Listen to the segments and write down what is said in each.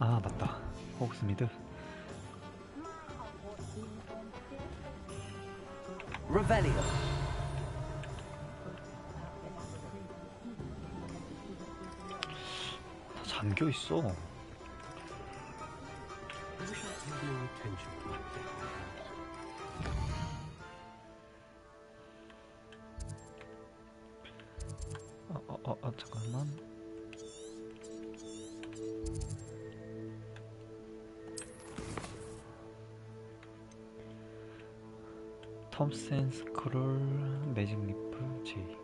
아 맞다, 호그스미드. Revelio. 다 잠겨있어. 잠깐만. 톰슨 스크롤 매직 리프 J.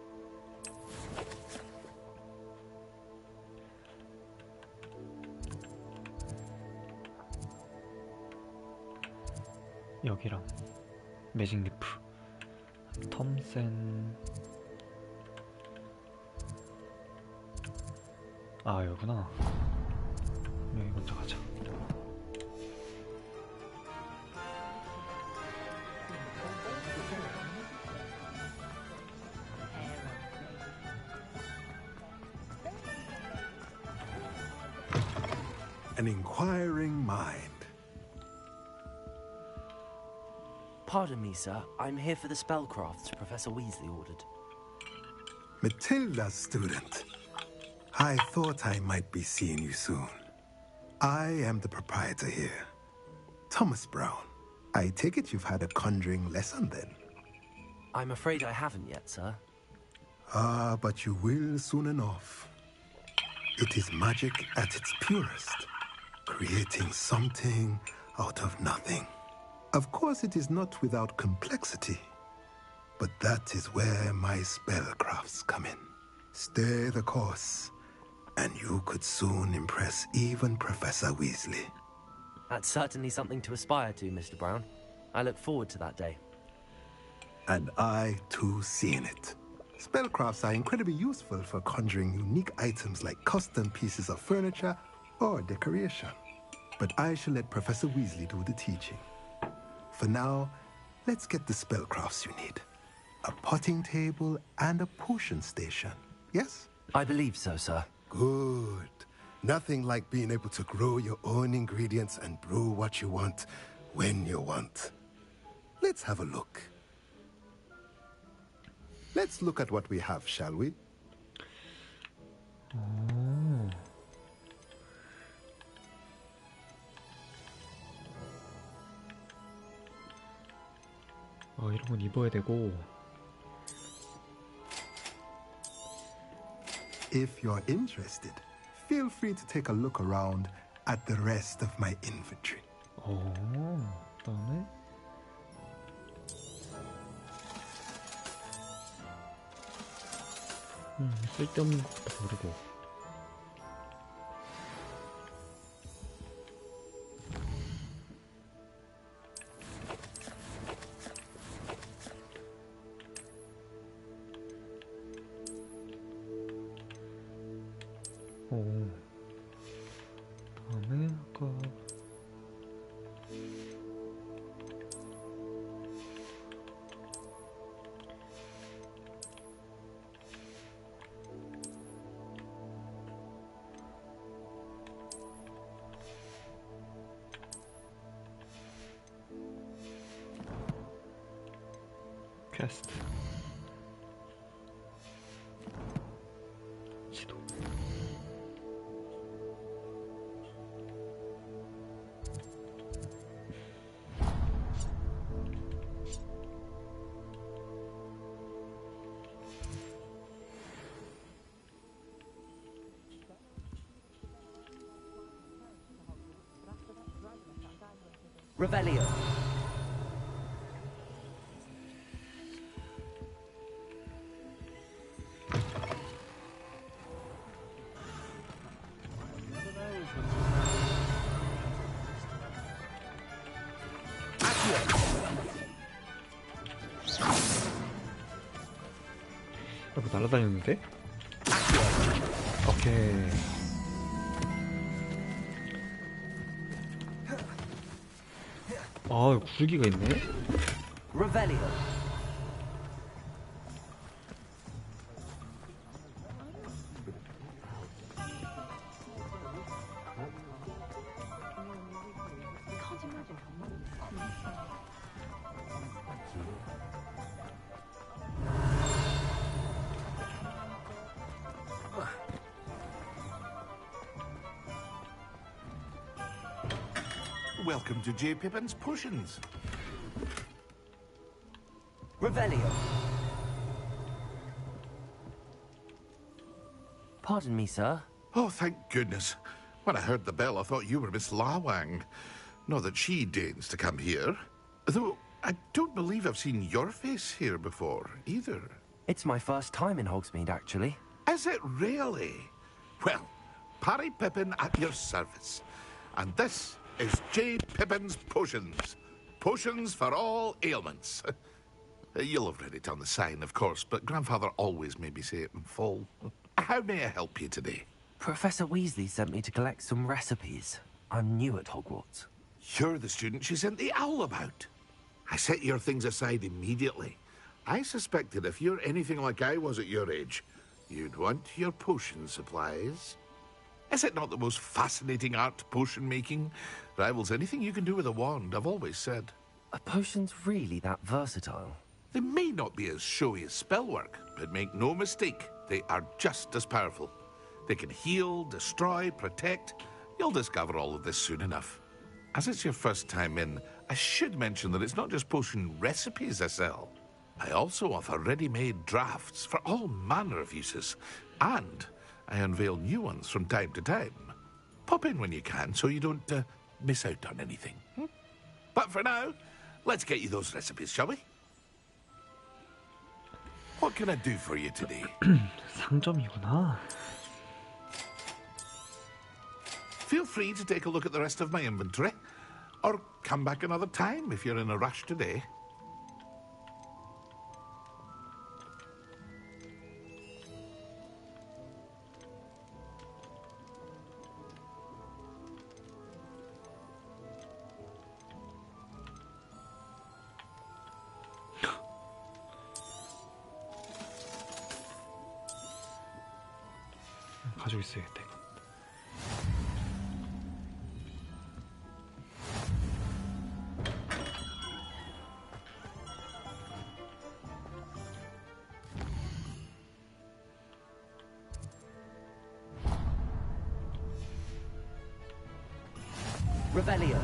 여기랑 매직 리프 톰슨. 아 여기구나. 여기 먼저 가자. An inquiring mind. Pardon me, sir. I'm here for the spellcrafts Professor Weasley ordered. Matilda's student. I thought I might be seeing you soon. I am the proprietor here, Thomas Brown. I take it you've had a conjuring lesson then? I'm afraid I haven't yet, sir. Ah, but you will soon enough. It is magic at its purest, creating something out of nothing. Of course, it is not without complexity, but that is where my spellcrafts come in. Stay the course, and you could soon impress even Professor Weasley. That's certainly something to aspire to, Mr. Brown. I look forward to that day. And I, too, seen it. Spellcrafts are incredibly useful for conjuring unique items like custom pieces of furniture or decoration. But I shall let Professor Weasley do the teaching. For now, let's get the spellcrafts you need. A potting table and a potion station, yes? I believe so, sir. Good. Nothing like being able to grow your own ingredients and brew what you want when you want. Let's have a look. Let's look at what we have, shall we? 이런 건 입어야 되고. If you're interested, feel free to take a look around at the rest of my inventory. 그다음에 쓸데없는 것부터 버리고. 다음에 아까 퀘스트 지도. Revelio. 뭐 날아다녔는데? 오케이. 구르기가 있네? Revelio. welcome to J. Pippin's Potions. Revelio. Pardon me, sir. Oh, thank goodness. When I heard the bell, I thought you were Miss Lawang. Not that she deigns to come here. Though, I don't believe I've seen your face here before, either. It's my first time in Hogsmeade, actually. Is it really? Well, Parry Pippin at your service. And this is J. Pippin's Potions. Potions for all ailments. You'll have read it on the sign, of course, but Grandfather always made me say it in full. How may I help you today? Professor Weasley sent me to collect some recipes. I'm new at Hogwarts. You're the student she sent the owl about. I set your things aside immediately. I suspected if you're anything like I was at your age, you'd want your potion supplies. Is it not the most fascinating art, potion making? Rivals anything you can do with a wand, I've always said. Are potions really that versatile? They may not be as showy as spellwork, but make no mistake, they are just as powerful. They can heal, destroy, protect. You'll discover all of this soon enough. As it's your first time in, I should mention that it's not just potion recipes I sell. I also offer ready-made drafts for all manner of uses, and I unveil new ones from time to time. Pop in when you can so you don't miss out on anything. But for now, let's get you those recipes, shall we? What can I do for you today? 상점이구나. Feel free to take a look at the rest of my inventory, or come back another time if you're in a rush today. 가지고 있어야겠다 이거. Revelio.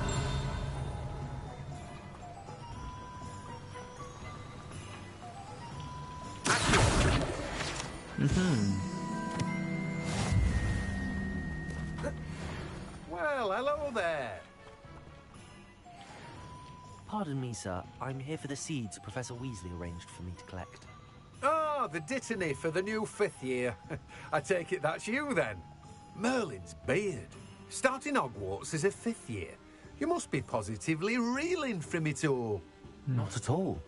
Well, hello there. Pardon me, sir. I'm here for the seeds Professor Weasley arranged for me to collect. Ah, the dittany for the new 5th year. I take it that's you, then. Merlin's beard. Starting Hogwarts as a 5th year. You must be positively reeling from it all. Not at all.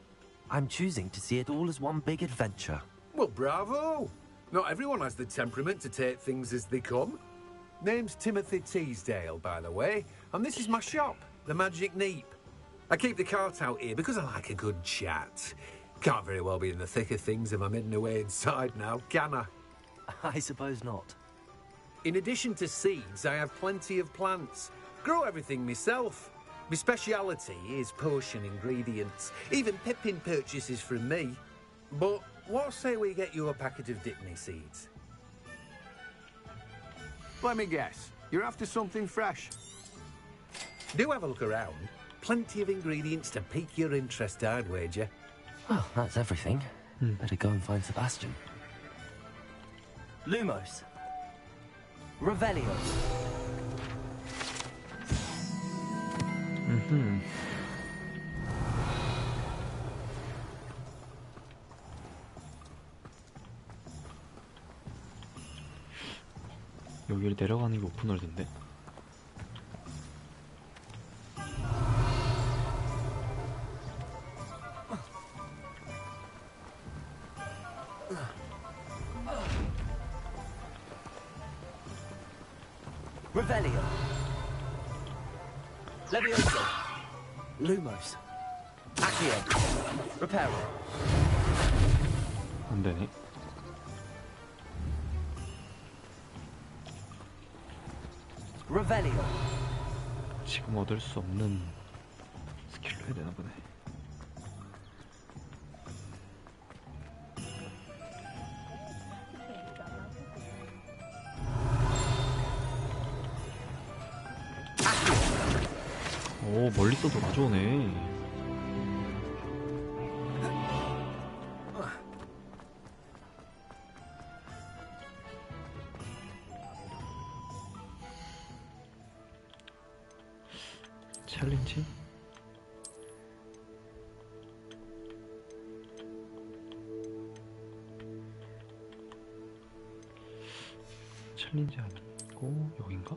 I'm choosing to see it all as one big adventure. Well, bravo. Not everyone has the temperament to take things as they come. Name's Timothy Teasdale, by the way, and this is my shop, the Magic Neep. I keep the cart out here because I like a good chat. Can't very well be in the thick of things if I'm hidden away inside now, can I? I suppose not. In addition to seeds, I have plenty of plants. Grow everything myself. My speciality is potion ingredients. Even Pippin purchases from me. But what say we get you a packet of Dittany seeds? Let me guess. You're after something fresh. Do have a look around. Plenty of ingredients to pique your interest, I'd wager. Well, that's everything. Better go and find Sebastian. Lumos. Revelio. 여기를 내려가는 게 오픈월드인데. Revelio. Levioso. Lumos. Accio. Reparo. 안 되네. Revelio. 지금 얻을 수 없는 스킬로 해야 되나 보네. 오. 오, 멀리서도 가져오네. 챌린지? 챌린지 아니고 여긴가?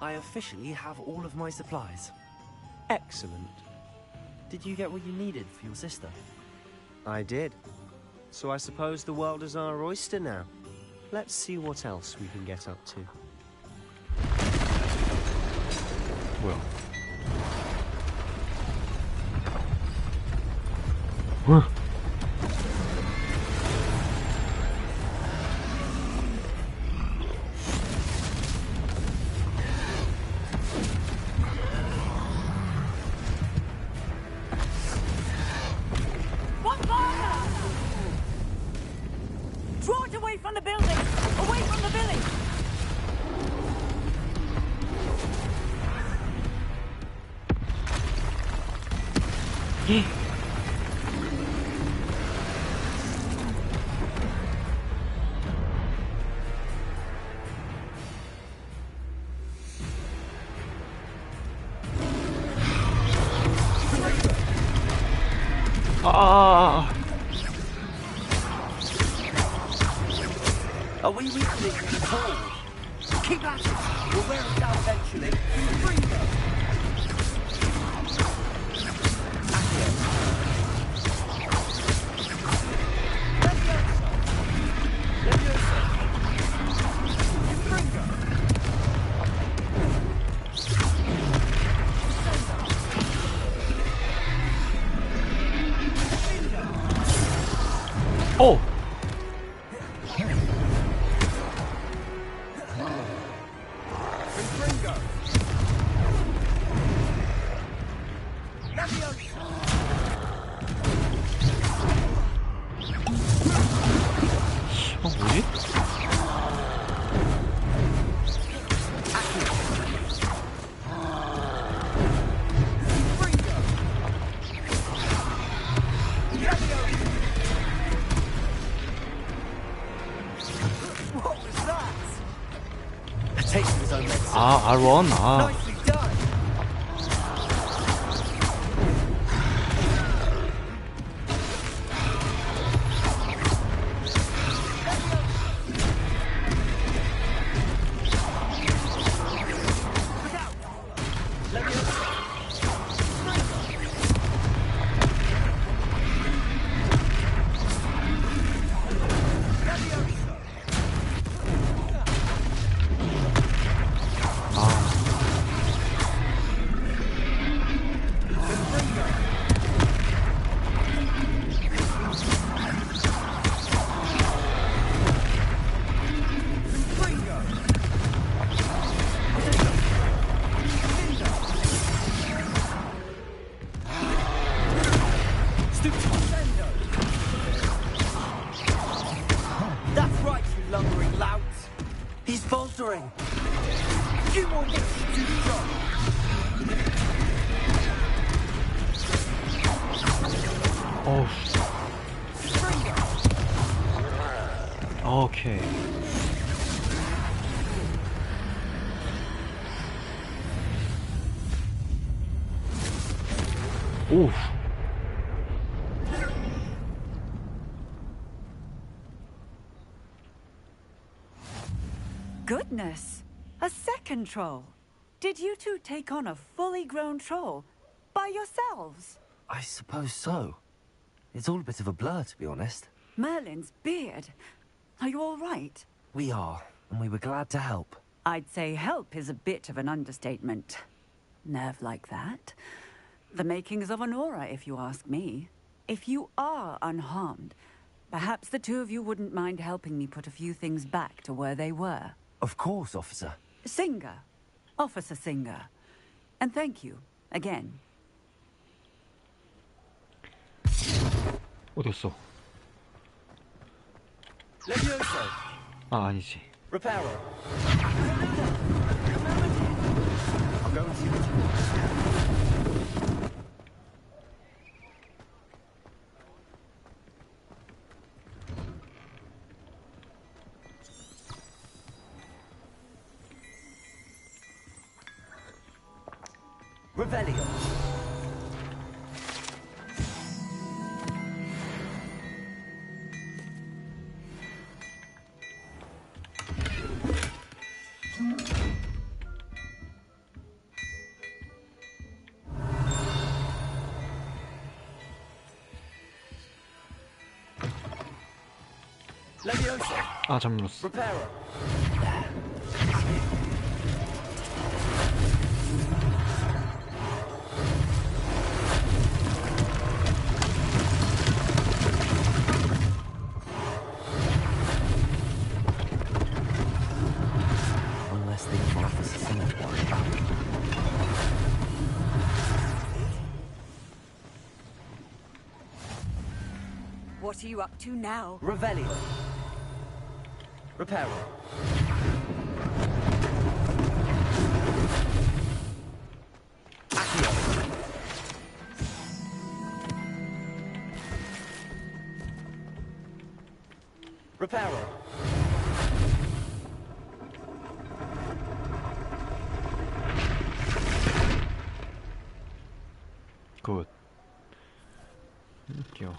I officially have all of my supplies. Excellent. Did you get what you needed for your sister? I did. So I suppose the world is our oyster now. Let's see what else we can get up to. 뭐야? 뭐야? One fire! Draw it away from the building! Away from the village! 아, Are we reaching it at all? Keep at it! We'll wear it down eventually. Freedom! 오! 뭐지? What was that? A taste of his own medicine. 아, R1? 아. Nicely done! That's right, you lumbering lout. He's faltering. You won't get too strong. 어우. 오케이. 오. Goodness! A second troll! Did you two take on a fully grown troll by yourselves? I suppose so. It's all a bit of a blur, to be honest. Merlin's beard. Are you all right? We are, and we were glad to help. I'd say help is a bit of an understatement. Nerve like that. The makings of an aura, if you ask me. If you are unharmed, perhaps the two of you wouldn't mind helping me put a few things back to where they were. Of course, officer. Singer. Officer Singer. And thank you, again. 어디였어? Levioso. 아, 아니지. Reparo. I'll go and see what you want. Revelio. Levioso. 아, 잘못 눌렀어. Reparo. One less thing for Officer Singer to worry about. What are you up to now? Revelio. Reparo. Accio. Reparo. 굿. 귀여워.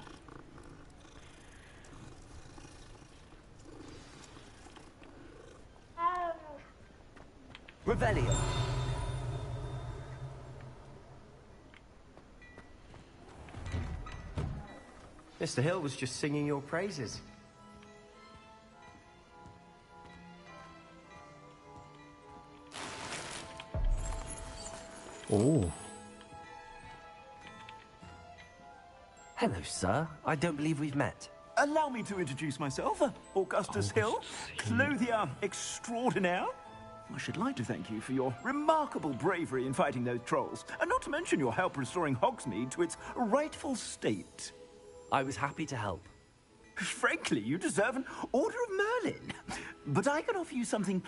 Revelio. Mr. Hill was just singing your praises. 오. Hello, sir. I don't believe we've met. Allow me to introduce myself, Augustus Hill, clothier extraordinaire. I should like to thank you for your remarkable bravery in fighting those trolls, and not to mention your help restoring Hogsmeade to its rightful state. I was happy to help. Frankly, you deserve an Order of Merlin. But I can offer you something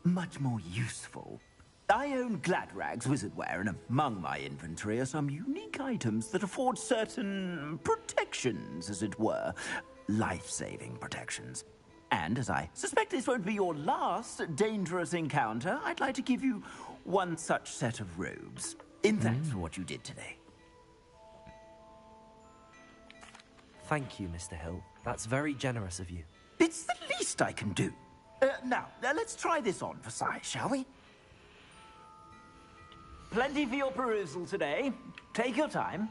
much more useful. I own Gladrag's wizardware, and among my inventory are some unique items that afford certain protections, as it were. Life-saving protections. And as I suspect this won't be your last dangerous encounter, I'd like to give you one such set of robes, in thanks for what you did today. Thank you, Mr. Hill. That's very generous of you. It's the least I can do. Now, let's try this on for size, shall we? Plenty for your perusal today. Take your time.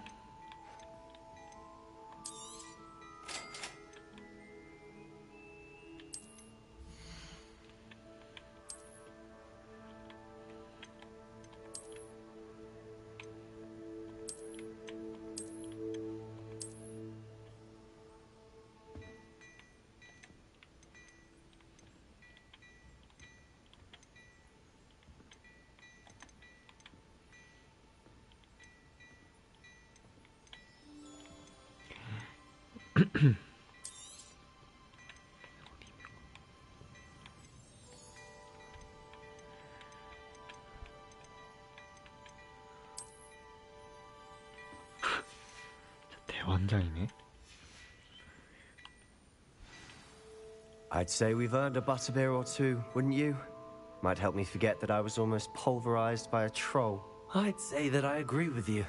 대환장이네. I'd say we've earned a butterbeer or two, wouldn't you? Might help me forget that I was almost pulverized by a troll. I'd say that I agree with you.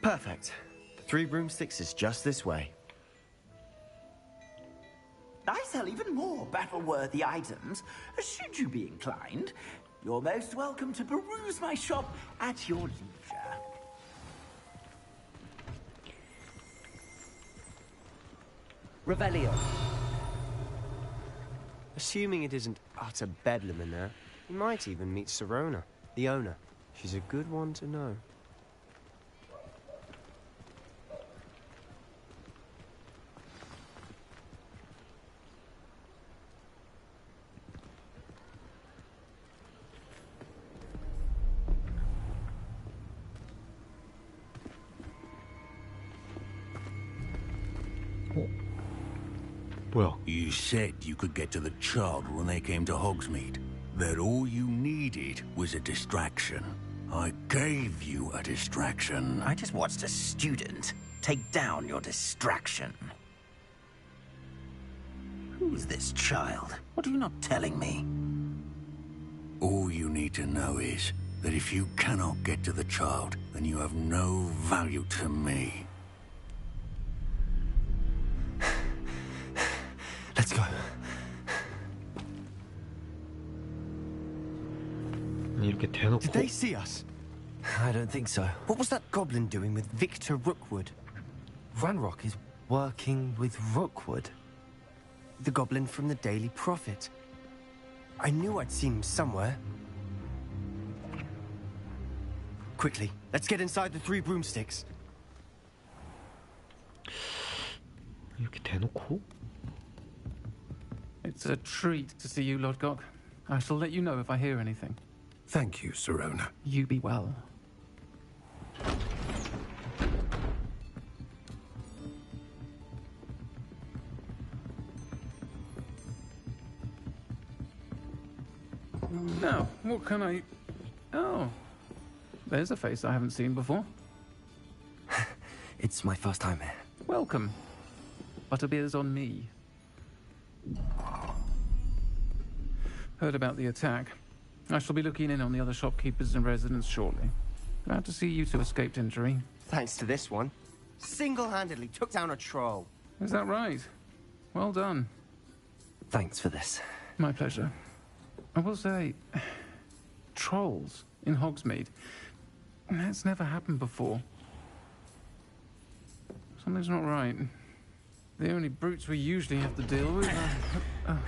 Perfect. The 3 broomsticks is just this way. I sell even more battle-worthy items. Should you be inclined, you're most welcome to peruse my shop at your leisure. Revelio. Assuming it isn't utter bedlam in there, you might even meet Sirona, the owner. She's a good one to know. 뭐야? You said you could get to the child when they came to Hogsmeade. That all you needed was a distraction. I gave you a distraction. I just watched a student take down your distraction. Who's this child? What are you not telling me? All you need to know is that if you cannot get to the child, then you have no value to me. Let's go. 이렇게 대놓고. Did they see us? I don't think so. What was that goblin doing with Victor Rookwood? Ranrock is working with Rookwood. The goblin from the Daily Prophet. I knew I'd seen him somewhere. Quickly, let's get inside the 3 broomsticks. 이렇게 대놓고? It's a treat to see you, Lodgok. I shall let you know if I hear anything. Thank you, Sirona. You be well. Now, what can I... Oh, there's a face I haven't seen before. It's my first time here. Welcome. Butterbeer's on me. Heard about the attack. I shall be looking in on the other shopkeepers and residents shortly. Glad to see you two escaped injury. Thanks to this one. Single-handedly took down a troll. Is that right? Well done. Thanks for this. My pleasure. I will say, trolls in Hogsmeade. That's never happened before. Something's not right. The only brutes we usually have to deal with are...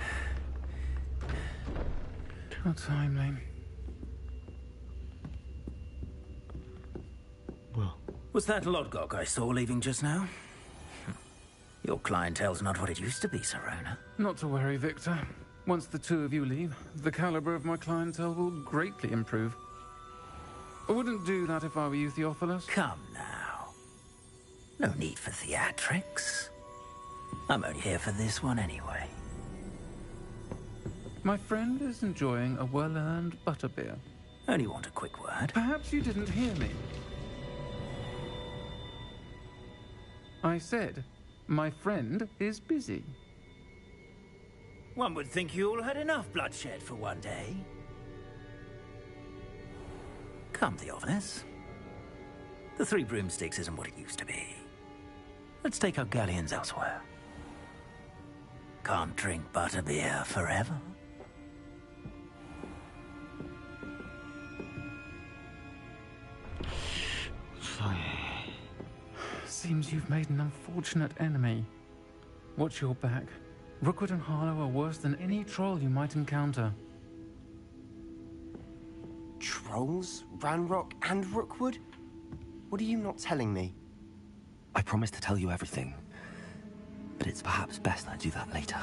How timely. 뭐야? Was that Lodgok I saw leaving just now? Your clientele's not what it used to be, Sirona. Not to worry, Victor. Once the two of you leave, the caliber of my clientele will greatly improve. I wouldn't do that if I were you, Theophilus. Come now. No need for theatrics. I'm only here for this one anyway. My friend is enjoying a well-earned butterbeer. Only want a quick word. Perhaps you didn't hear me. I said, my friend is busy. One would think you all had enough bloodshed for one day. Come, Theophilus. The 3 broomsticks isn't what it used to be. Let's take our galleons elsewhere. Can't drink butterbeer forever. Seems you've made an unfortunate enemy. Watch your back. Rookwood and Harlow are worse than any troll you might encounter. Trolls? Ranrock and Rookwood? What are you not telling me? I promise to tell you everything, but it's perhaps best I do that later.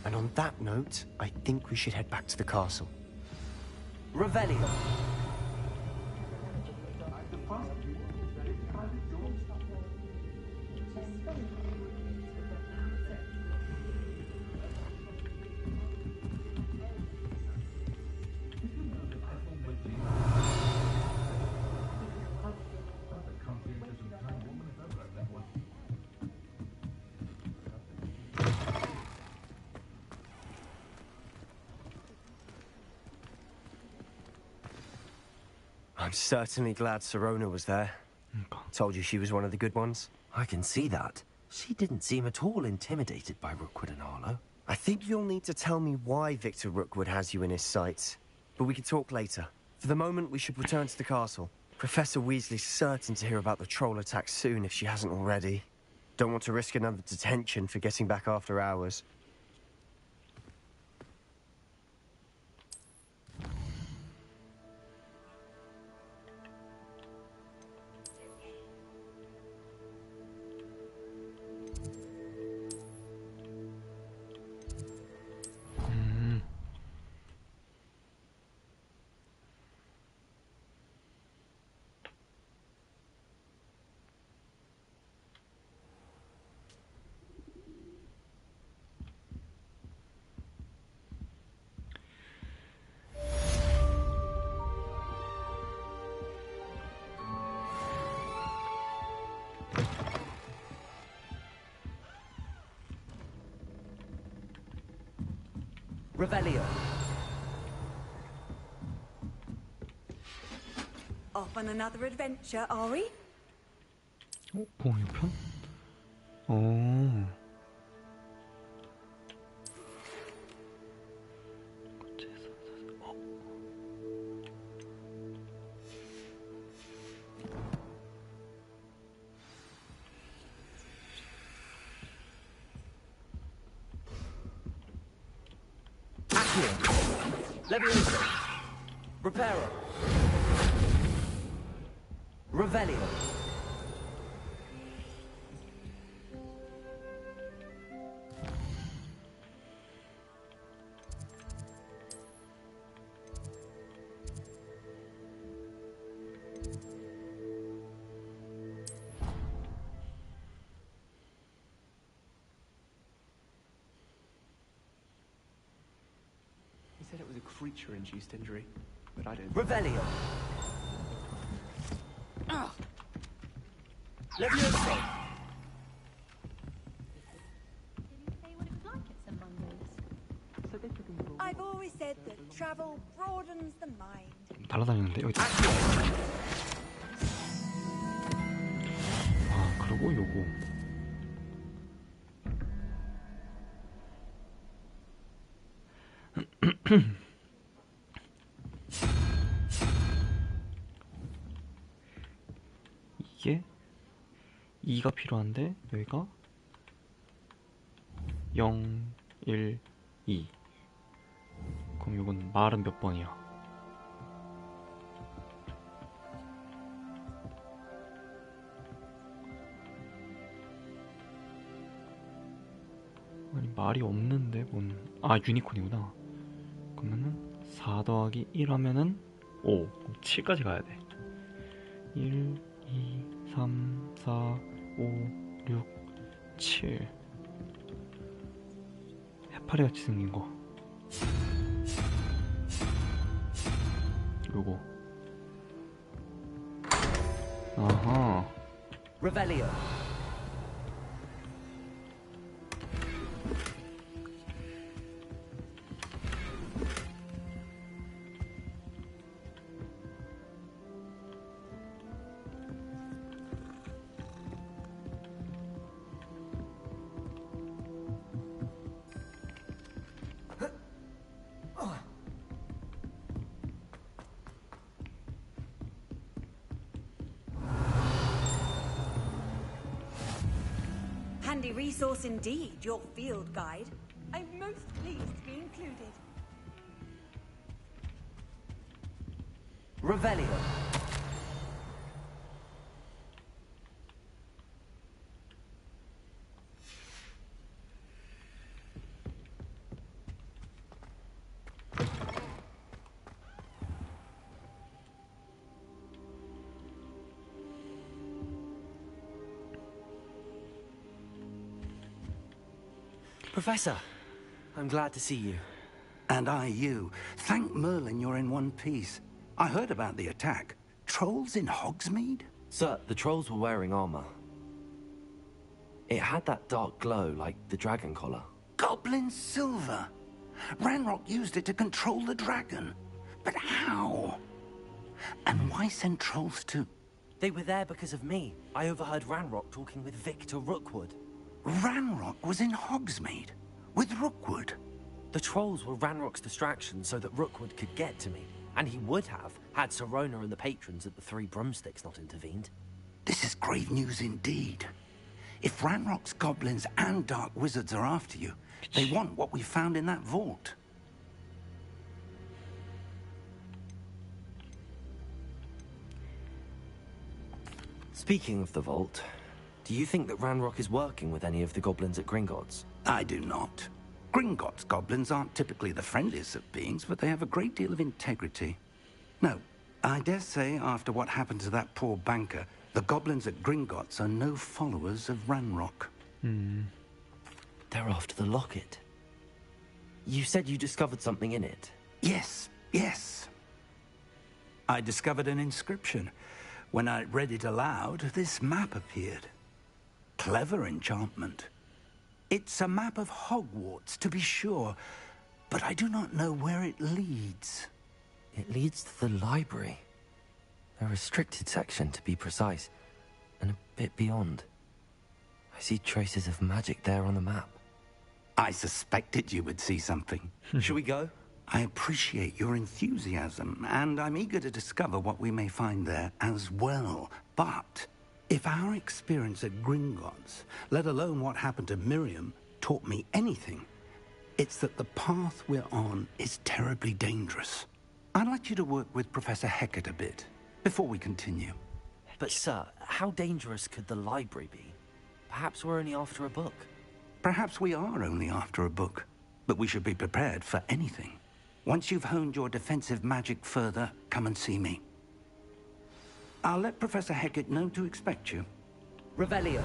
And on that note, I think we should head back to the castle. Revelio. I'm certainly glad Sirona was there. Told you she was one of the good ones. I can see that. She didn't seem at all intimidated by Rookwood and Harlow. I think you'll need to tell me why Victor Rookwood has you in his sights. But we can talk later. For the moment, we should return to the castle. Professor Weasley's certain to hear about the troll attack soon if she hasn't already. Don't want to risk another detention for getting back after hours. Revelio. Off on another adventure, are we? 공유편? 오. Levioso. Reparo. Revelio. He said it was a creature-induced injury, but I don't. Revelio. Levioso. I've always said that travel broadens the mind. 날아다니는데 여기. 아 그리고 요거. 이게 2가 필요한데 여기가 0, 1, 2. 그럼 이건 말은 몇 번이야? 아니 말이 없는데 뭔... 아 유니콘이구나. 그러면은 4 더하기 1 하면은 5. 그럼 7까지 가야 돼. 1, 2, 3, 4, 5, 6, 7. 해파리같이 생긴 거. 요거. 아하. Revelio. Handy resource indeed, your field guide. I'm most pleased to be included. Revelio. Professor, I'm glad to see you. And I you. Thank Merlin you're in one piece. I heard about the attack. Trolls in Hogsmeade? Sir, the trolls were wearing armor. It had that dark glow like the dragon collar. Goblin silver. Ranrock used it to control the dragon. But how? And why send trolls too? They were there because of me. I overheard Ranrock talking with Victor Rookwood. Ranrock was in Hogsmeade with Rookwood. The trolls were Ranrock's distraction so that Rookwood could get to me. And he would have, had Sirona and the patrons at the Three Broomsticks not intervened. This is grave news indeed. If Ranrock's goblins and dark wizards are after you, they want what we found in that vault. Speaking of the vault, do you think that Ranrock is working with any of the goblins at Gringotts? I do not. Gringotts goblins aren't typically the friendliest of beings, but they have a great deal of integrity. No, I dare say after what happened to that poor banker, the goblins at Gringotts are no followers of Ranrock. They're after the locket. You said you discovered something in it. Yes, yes. I discovered an inscription. When I read it aloud, this map appeared. Clever enchantment. It's a map of Hogwarts, to be sure, but I do not know where it leads. It leads to the library. A restricted section, to be precise, and a bit beyond. I see traces of magic there on the map. I suspected you would see something. Shall we go? I appreciate your enthusiasm, and I'm eager to discover what we may find there as well. But if our experience at Gringotts, let alone what happened to Miriam, taught me anything, it's that the path we're on is terribly dangerous. I'd like you to work with Professor Hecat a bit before we continue. But, sir, how dangerous could the library be? Perhaps we're only after a book. Perhaps we are only after a book, but we should be prepared for anything. Once you've honed your defensive magic further, come and see me. I'll let Professor Hecat know to expect you. Revelio.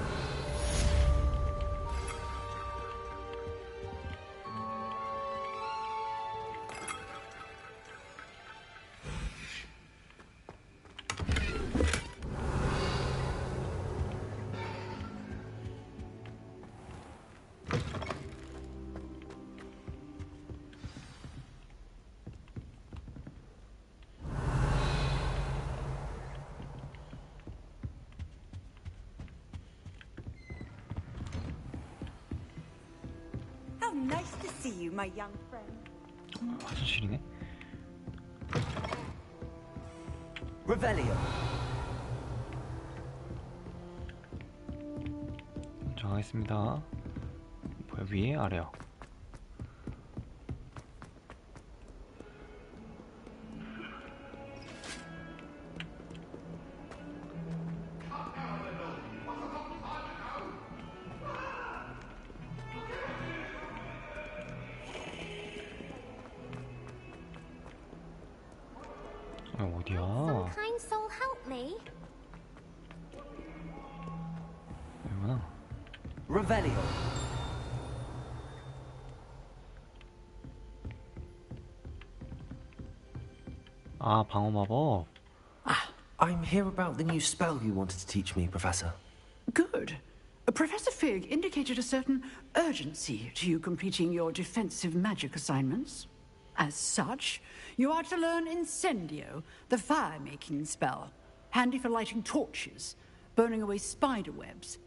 Nice to see you, my young friend. 화장실이네. Revelio. 먼저 가겠습니다. 뭐야, 위에 아래요. 어디야? Some kind soul help me. 여기구나. Revelio. 아, 방어 마법. I'm here about the new spell you wanted to teach me, Professor. Good. Professor Fig indicated a certain urgency to you completing your defensive magic assignments. As such, you are to learn Incendio, the fire-making spell, handy for lighting torches, burning away spider webs,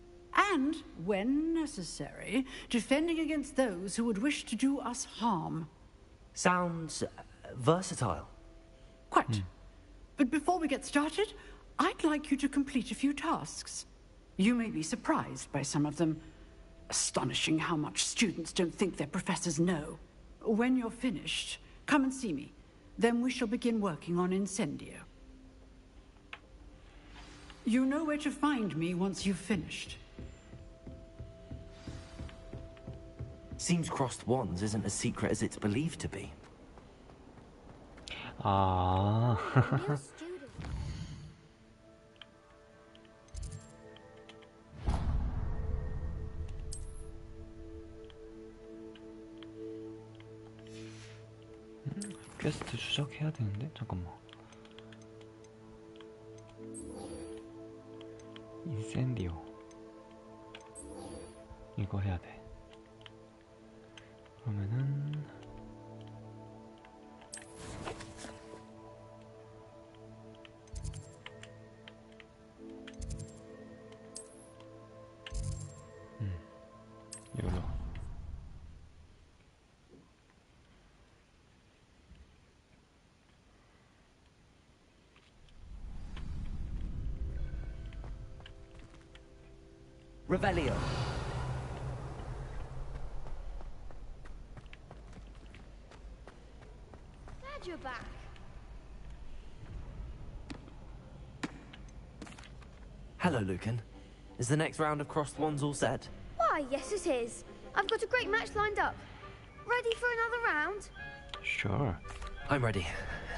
and, when necessary, defending against those who would wish to do us harm. Sounds versatile. Quite. But before we get started, I'd like you to complete a few tasks. You may be surprised by some of them. Astonishing how much students don't think their professors know. When you're finished, come and see me. Then we shall begin working on Incendio. You know where to find me once you've finished. Seems crossed wands isn't as secret as it's believed to be. 아. 퀘스트 추적해야 되는데? 잠깐만. 인센디오. 이거 해야 돼. 그러면은 이걸로. Revelio. Glad you're back. Hello, Lucan. Is the next round of Crossed Wands all set? Why, yes it is. I've got a great match lined up. Ready for another round? Sure. I'm ready.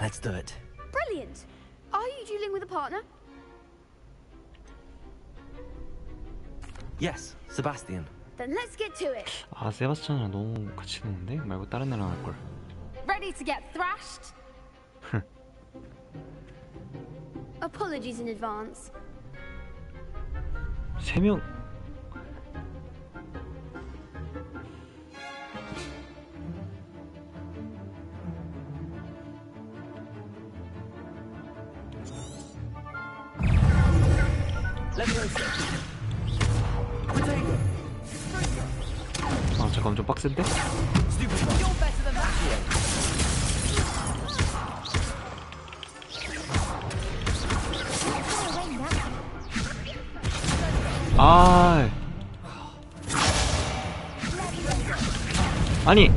Let's do it. Brilliant. Are you dueling with a partner? Yes, Sebastian. Then let's get to it. 아, 세바스찬이랑 너무 같이 노는데? 말고 다른 애랑 할걸. Ready to get thrashed? Apologies in advance. 3명. 아, 잠깐만, 좀 빡센데? 아, 아니.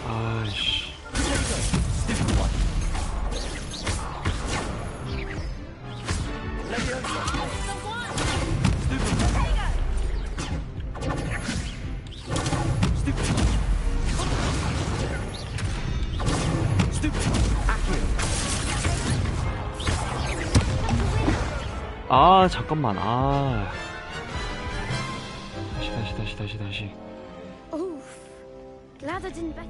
아이씨. 아, 잠깐만. 아. 다시. Oof. Glad I didn't bet.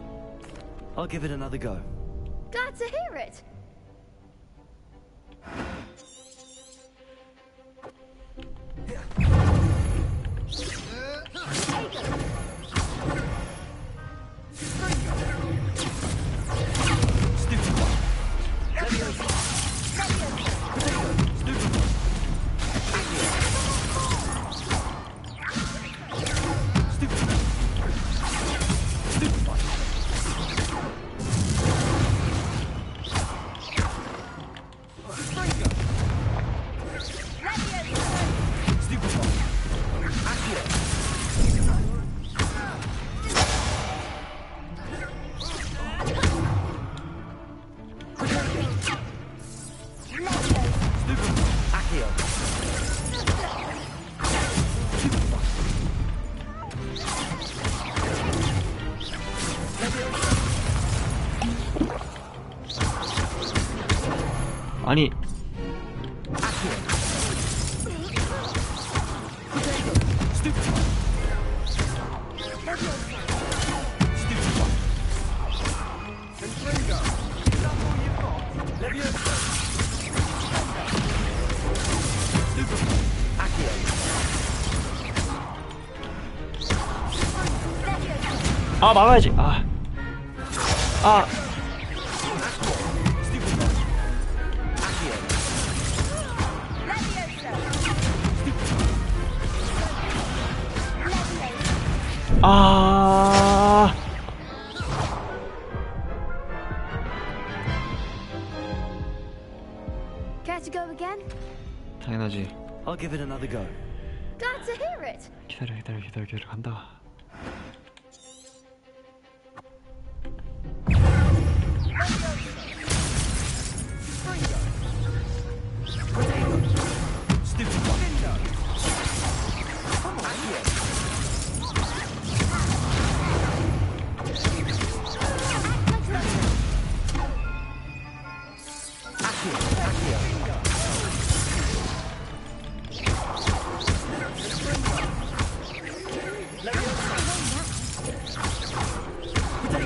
I'll give it another go. Glad to hear it. 아니. 아, 막아야지. 아. 아. Care to go again? 당연하지. I'll give it another go. Glad to hear it. 기다려. 간다.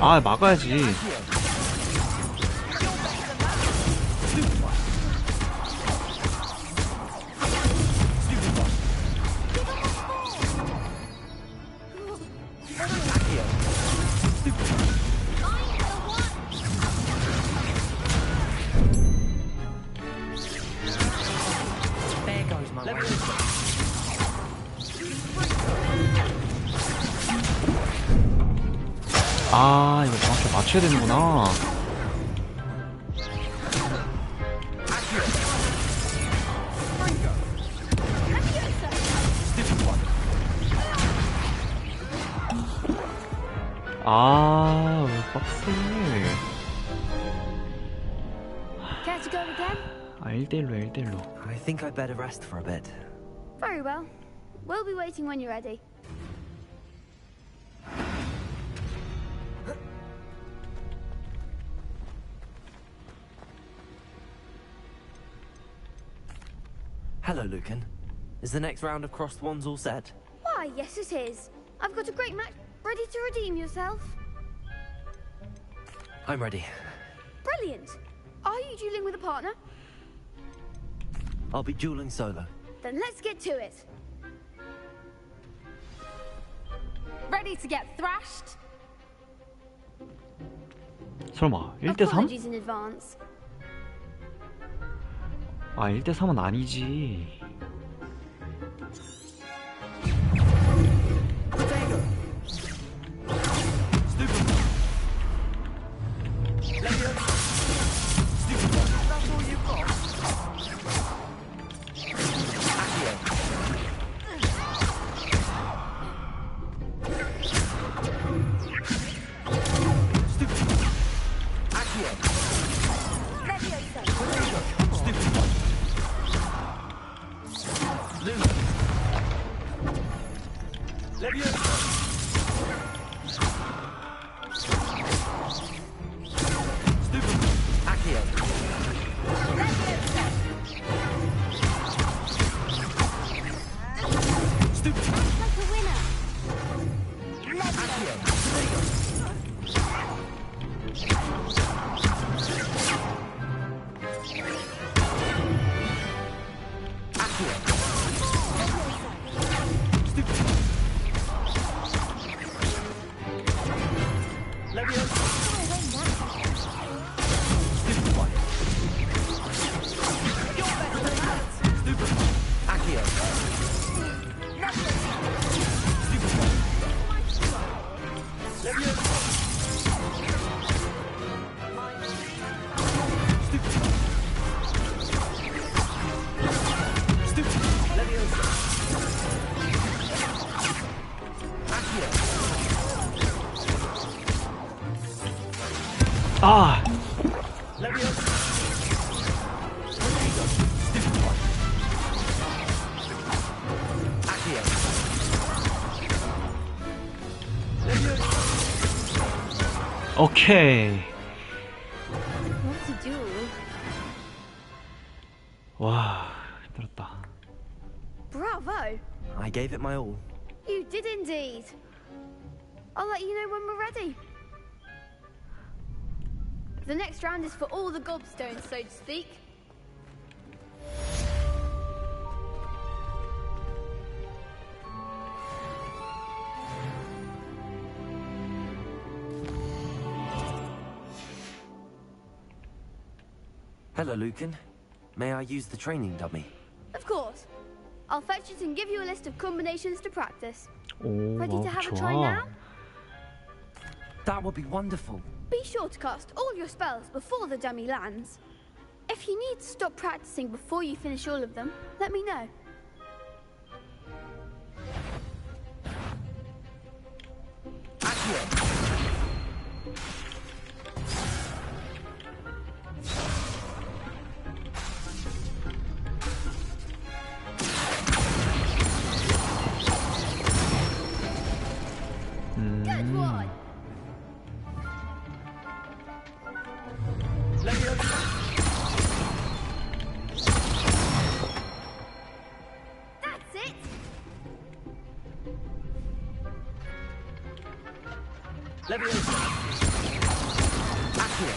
아, 막아야지. 아, 이거 정확히 맞춰야 되는구나. 아, 왜 빡세. Care to go again? 아, 1대1로 1대1로. I think I'd better rest for a bit. Very well. We'll be waiting when you're ready. Hello, Lucan. Is the next round of crossed wands all set? Why, yes it is. I've got a great match ready to redeem yourself. I'm ready. Brilliant. Are you dueling with a partner? I'll be dueling solo. Then let's get to it. Ready to get thrashed? 설마 1대3? Apologies in advance. 아, 1대3은 아니지. 아! 오케이. What's a duel? 와, 힘들었다. Bravo! I gave it my all. You did indeed. I'll let you know when we're ready. The next round is for all the gobstones, so to speak. Hello, Lucan. May I use the training dummy? Of course. I'll fetch it and give you a list of combinations to practice. 오, Ready to have a try 좋아. now? That would be wonderful. Be sure to cast all your spells before the dummy lands. If you need to stop practicing before you finish all of them, let me know. Good one. That's it.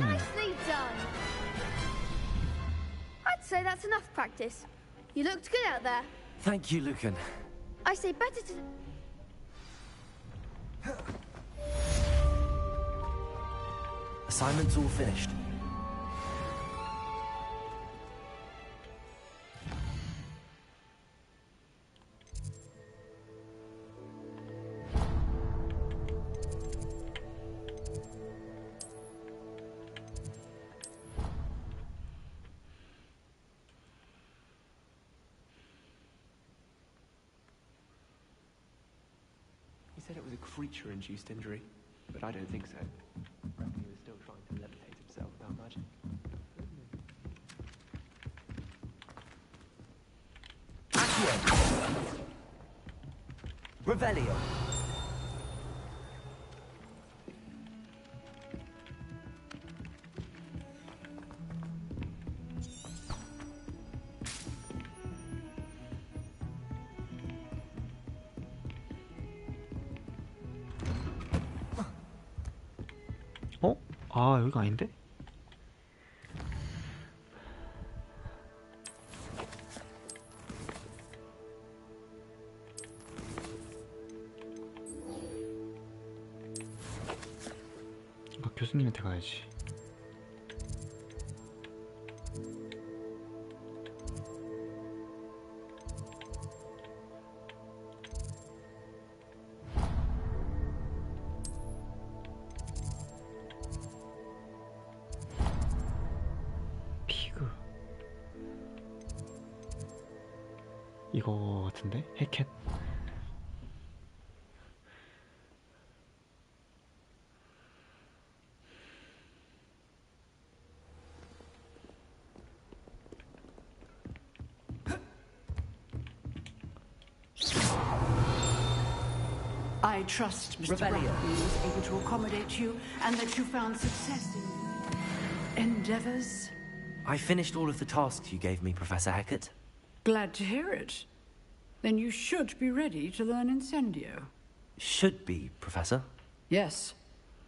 Nicely done. I'd say that's enough practice. You looked good out there. Thank you, Lucan. I say better to... Assignment's all finished. said it was a creature-induced injury, but I don't think so. I reckon he was still trying to levitate himself without magic. Accio! Revelio. 어? 아, 여기가 아닌데? 아, 교수님한테 가야지. 피그 이거 같은데? 해켓? I trust Mr. Bradley was able to accommodate you and that you found success in endeavors. I finished all of the tasks you gave me, Professor Hackett. Glad to hear it. Then you should be ready to learn Incendio. Should be, Professor. Yes.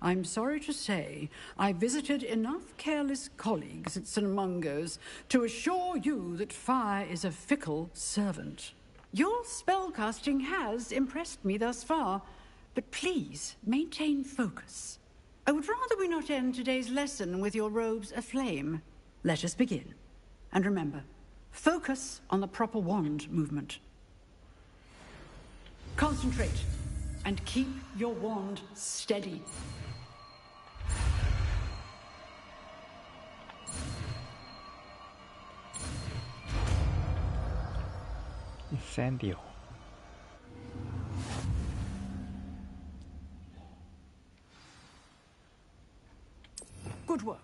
I'm sorry to say I visited enough careless colleagues at St. Mungo's to assure you that fire is a fickle servant. Your spellcasting has impressed me thus far, but please maintain focus. I would rather we not end today's lesson with your robes aflame. Let us begin. And remember, focus on the proper wand movement. Concentrate and keep your wand steady. Incendio. Good work.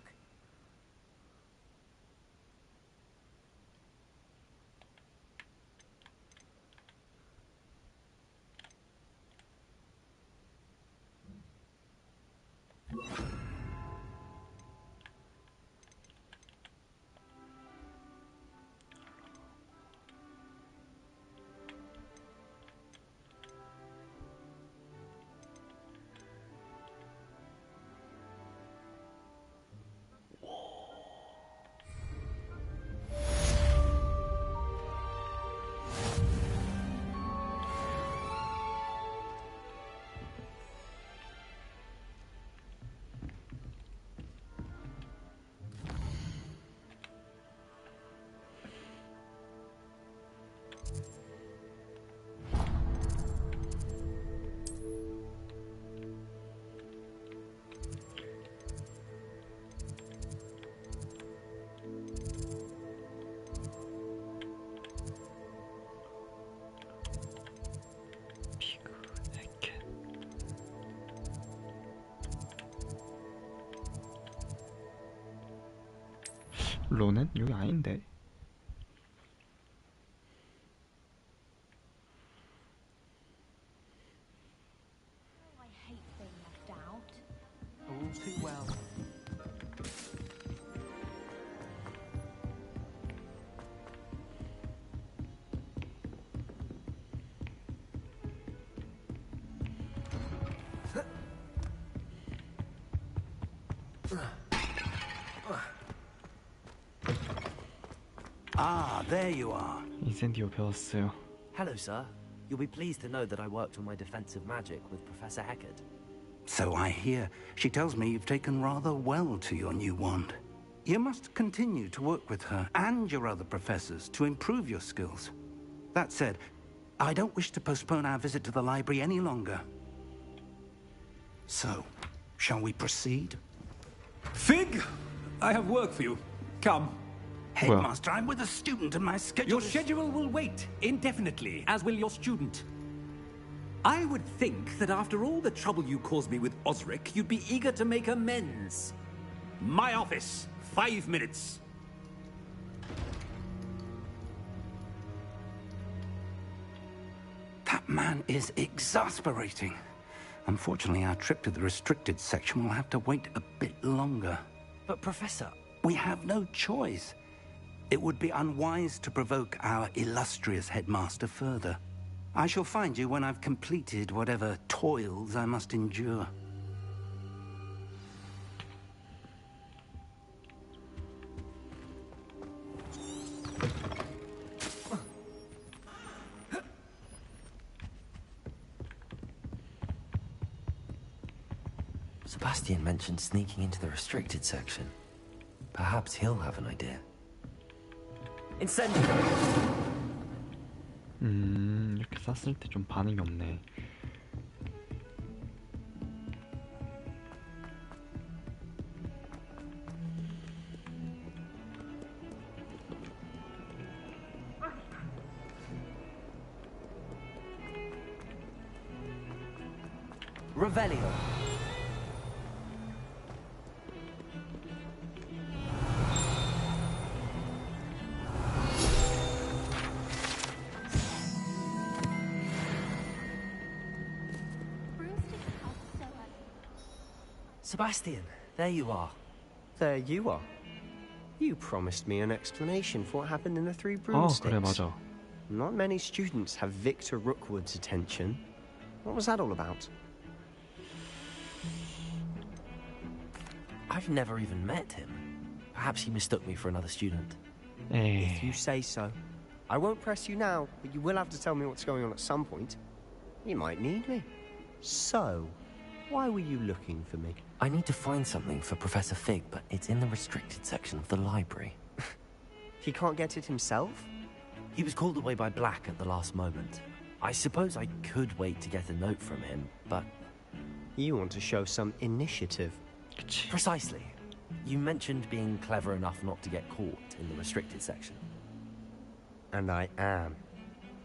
로는 여기 아닌데. I hate being left out. All too well. Ah, there you are. 인센디오 배웠어요. Hello, sir. You'll be pleased to know that I worked on my defensive magic with Professor Hackett. So I hear. She tells me you've taken rather well to your new wand. You must continue to work with her and your other professors to improve your skills. That said, I don't wish to postpone our visit to the library any longer. So, shall we proceed? Fig, I have work for you. Come. Headmaster, I'm with a student and my schedule Your schedule will wait indefinitely, as will your student. I would think that after all the trouble you caused me with Osric, you'd be eager to make amends. My office. 5 minutes. That man is exasperating. Unfortunately, our trip to the restricted section will have to wait a bit longer. But, Professor... We have no choice. It would be unwise to provoke our illustrious headmaster further. I shall find you when I've completed whatever toils I must endure. Sebastian mentioned sneaking into the restricted section. Perhaps he'll have an idea. Incendio! 이렇게 쐈을 때 좀 반응이 없네. Revelio. Sebastian, there you are. There you are. You promised me an explanation for what happened in the Three 그래, Broomsticks. 맞아. Not many students have Victor Rookwood's attention. What was that all about? I've never even met him. Perhaps he mistook me for another student. If you say so. I won't press you now, but you will have to tell me what's going on at some point. You might need me. So, why were you looking for me? I need to find something for Professor Fig, but it's in the restricted section of the library. He can't get it himself? He was called away by Black at the last moment. I suppose I could wait to get a note from him, but... You want to show some initiative. Precisely. You mentioned being clever enough not to get caught in the restricted section. And I am.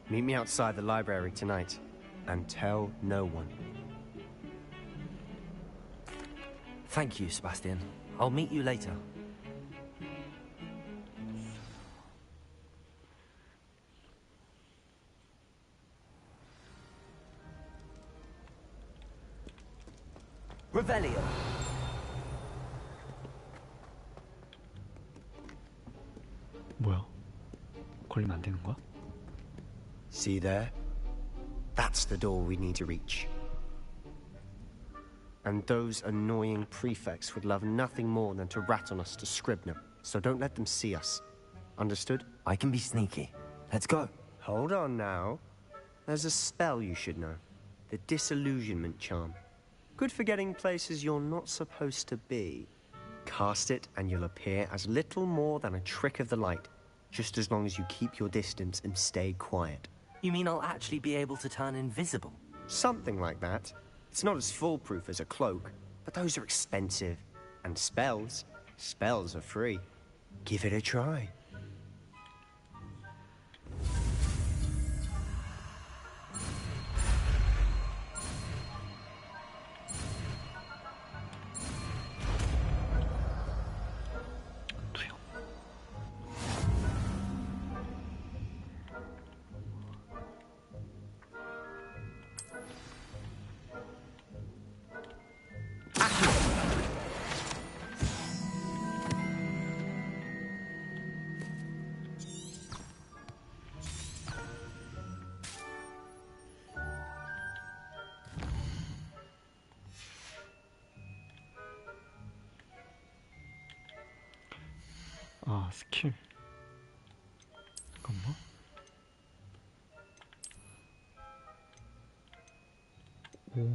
Meet me outside the library tonight, and tell no one. Thank you, Sebastian. I'll meet you later. Revelio. 뭐야? 걸리면 안 되는 거야? See there? That's the door we need to reach. And those annoying prefects would love nothing more than to rat on us to Scribner, so don't let them see us. Understood? I can be sneaky. Let's go. Hold on now. There's a spell you should know. The Disillusionment Charm. Good for getting places you're not supposed to be. Cast it and you'll appear as little more than a trick of the light, just as long as you keep your distance and stay quiet. You mean I'll actually be able to turn invisible? Something like that. It's not as foolproof as a cloak, but those are expensive. And spells are free. Give it a try. 아, 스킬. 잠깐만. 오.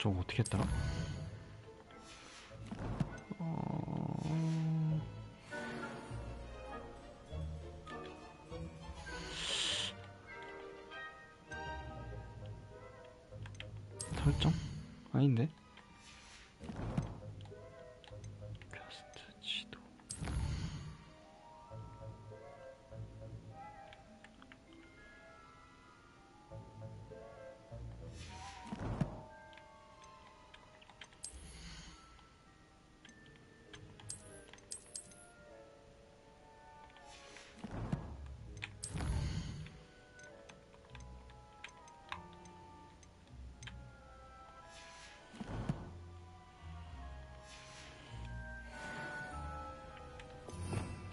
저거 어떻게 했더라? 설정? 아닌데? 퀘스트 지도.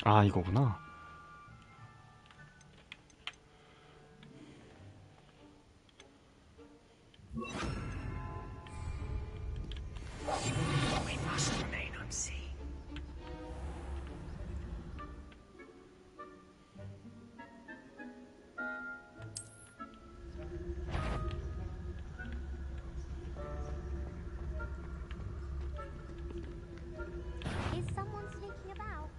아, 이거구나. We must remain unseen. Is someone sneaking about?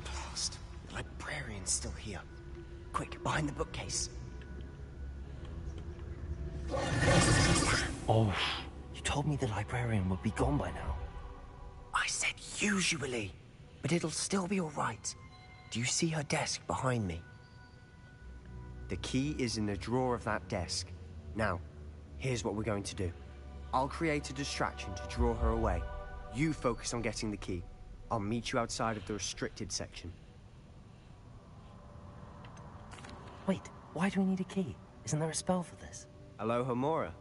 Blast. The librarian's still here. Quick, behind the bookcase. Oh. You told me the librarian would be gone by now. I said usually, but it'll still be all right. Do you see her desk behind me? The key is in the drawer of that desk. Now, here's what we're going to do. I'll create a distraction to draw her away. You focus on getting the key. I'll meet you outside of the restricted section. Wait, why do we need a key? Isn't there a spell for this? Alohomora.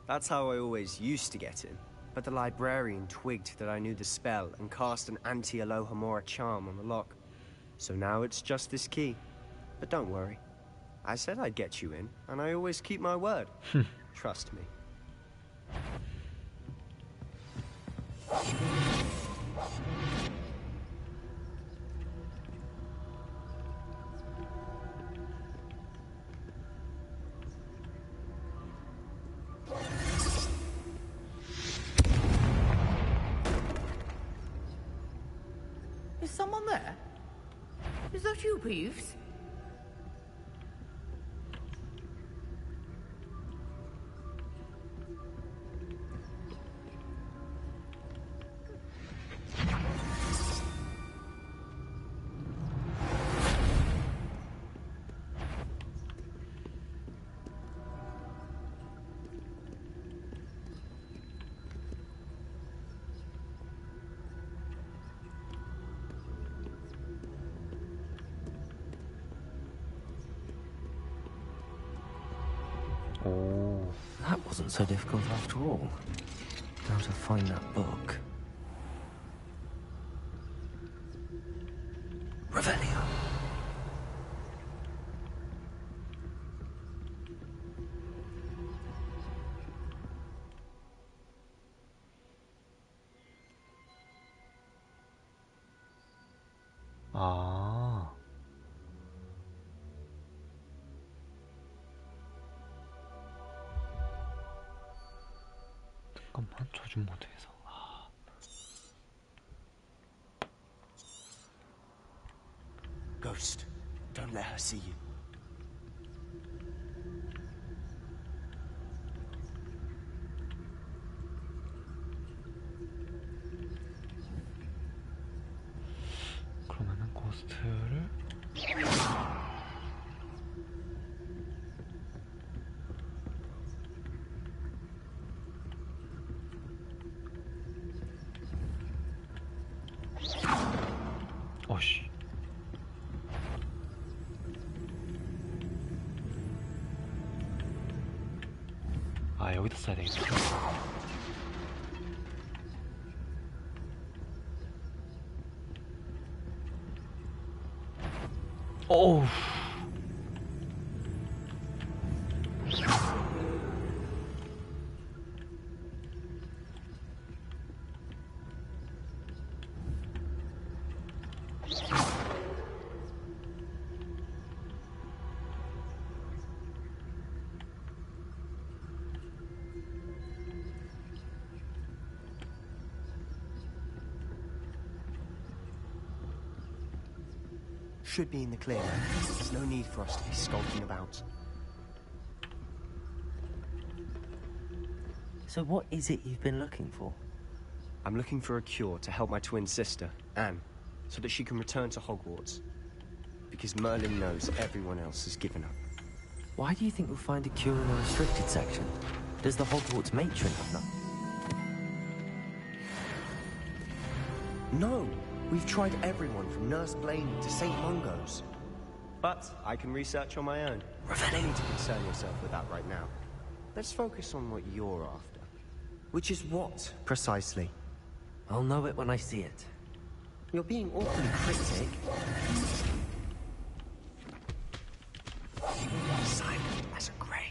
That's how I always used to get in. But the librarian twigged that I knew the spell and cast an anti-Alohomora charm on the lock. So now it's just this key. But don't worry. I said I'd get you in, and I always keep my word. Trust me. Is someone there? Is that you, Peeves? Oh. That wasn't so difficult after all. Now to find that book. Revelio. 아. 잠깐만, 조준 모드에서. 아. ghost. Don't let her see you. 그러면은 고스트를 어씨. 아, 여기다 써야 되겠다. 어우. Should be in the clear. There's no need for us to be skulking about. So what is it you've been looking for? I'm looking for a cure to help my twin sister, Anne, so that she can return to Hogwarts. Because Merlin knows everyone else has given up. Why do you think we'll find a cure in the restricted section? Does the Hogwarts matron have none? No! We've tried everyone from Nurse Blaney to St. Mungo's. But I can research on my own. You don't need to concern yourself with that right now. Let's focus on what you're after. Which is what, precisely? I'll know it when I see it. You're being awfully cryptic. Silent as a grave.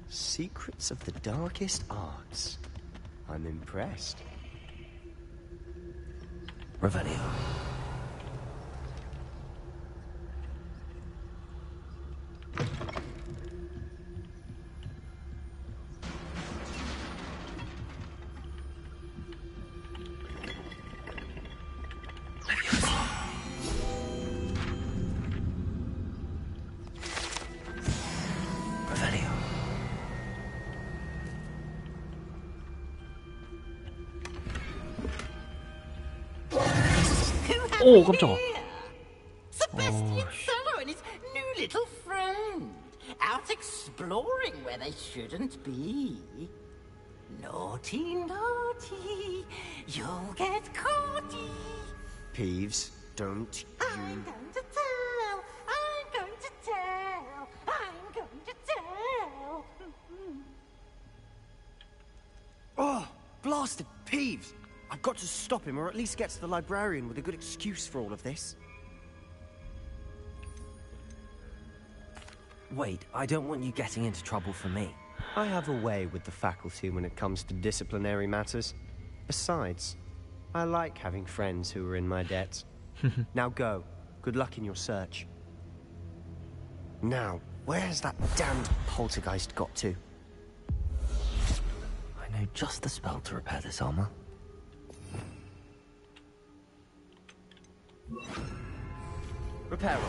Secrets of the darkest arts. I'm impressed. Revelio. 오, 깜짝아. Sebastian Cello and his new little friend. Out exploring where they shouldn't be. Naughty, naughty. You'll get caughty. Peeves, don't I'm going to tell. I'm going to tell. I'm going to tell. Oh, blasted Peeves! I've got to stop him, or at least get to the librarian with a good excuse for all of this. Wait, I don't want you getting into trouble for me. I have a way with the faculty when it comes to disciplinary matters. Besides, I like having friends who are in my debt. Now go. Good luck in your search. Now, where's that damned poltergeist got to? I know just the spell to repair this armor. Repair it.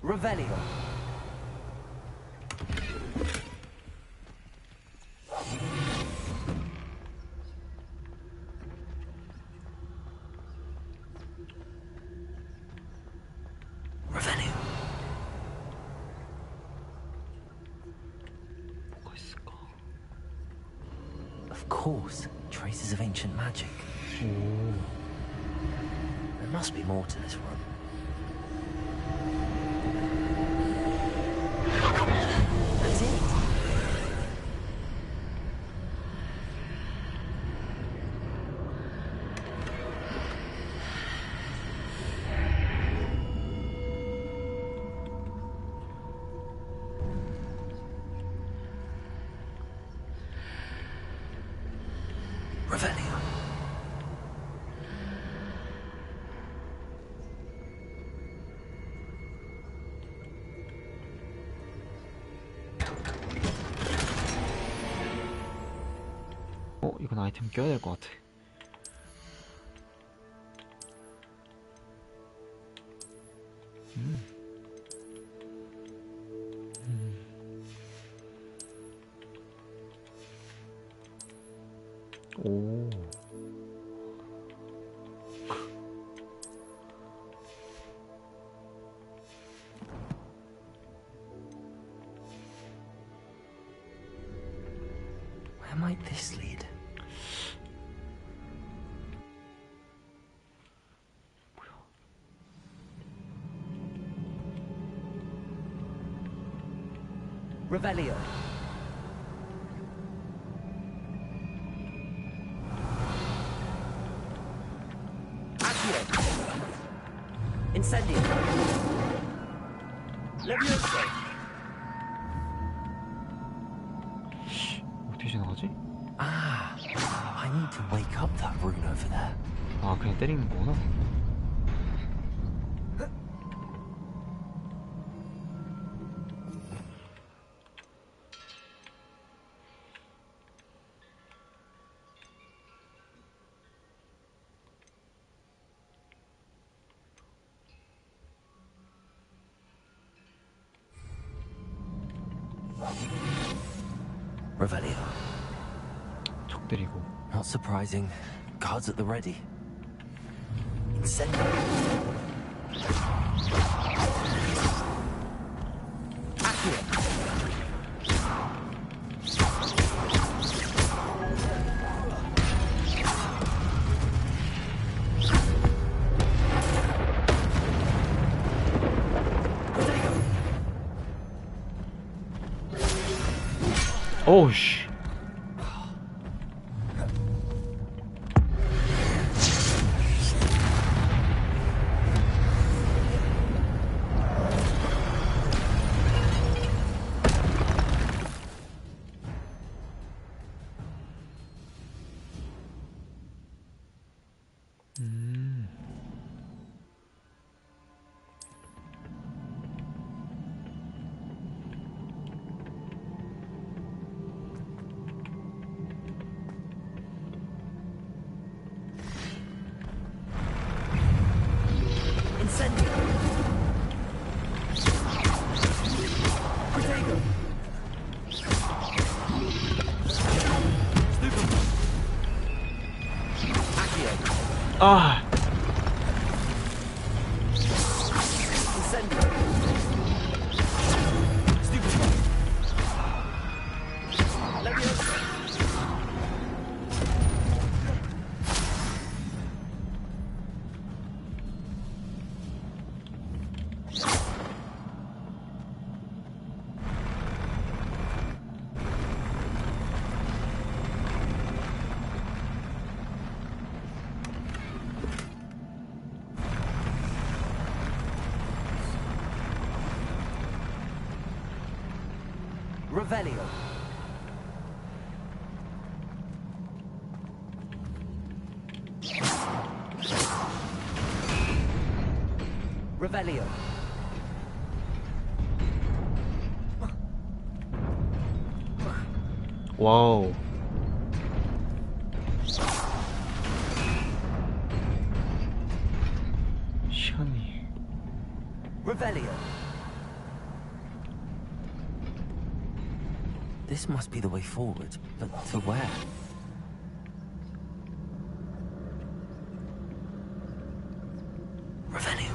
Revelio. Revelio. 뭐가 있을까? Of course, traces of ancient magic. There must be more to this run. That's it. Revelio. 이건 아이템 껴야 될 것 같아. 오. Where might this lead? Revelio. Accio. Incendio. Levioso. 어떻게 지나가지? Ah, I need to wake up that rune over there. 아, 그냥 때리는 거구나. Revelio. 적 때리고. Not surprising. Guards at the ready. Incendio. Accio. 오우 씨. Incendio. Protego. Stupum. Accio. 아. Incendio. Stupum. Levioso. Revelio. Revelio. 와우. 시간이. Revelio. This must be the way forward, but to where? Revelio.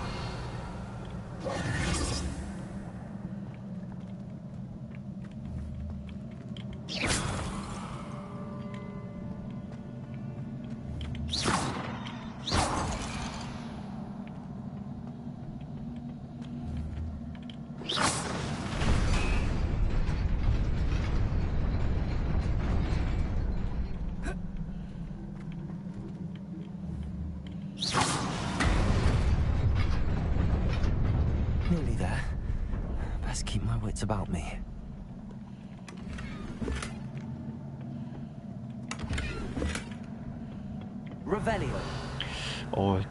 Nearly there. Best keep my wits about me. Revelio.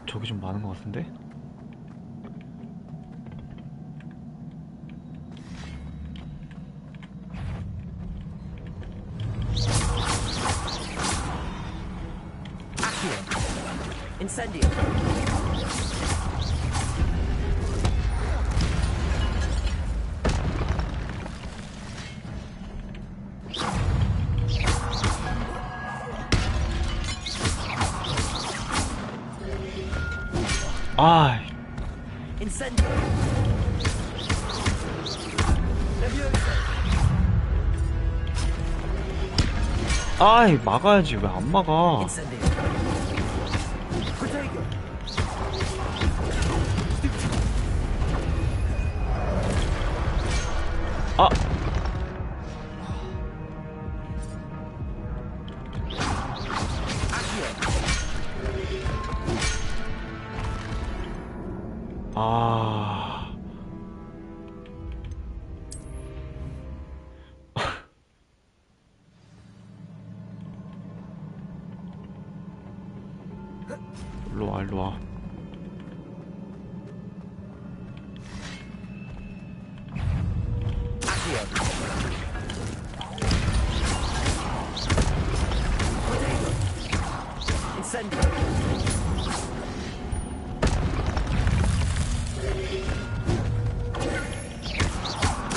저기 좀 많은 것 같은데? Incendio. 아, Incendio. 아이 막아야지 왜 안 막아? Incendio. Protego. 아, 아, 일로 와, 일로 와. Incendio.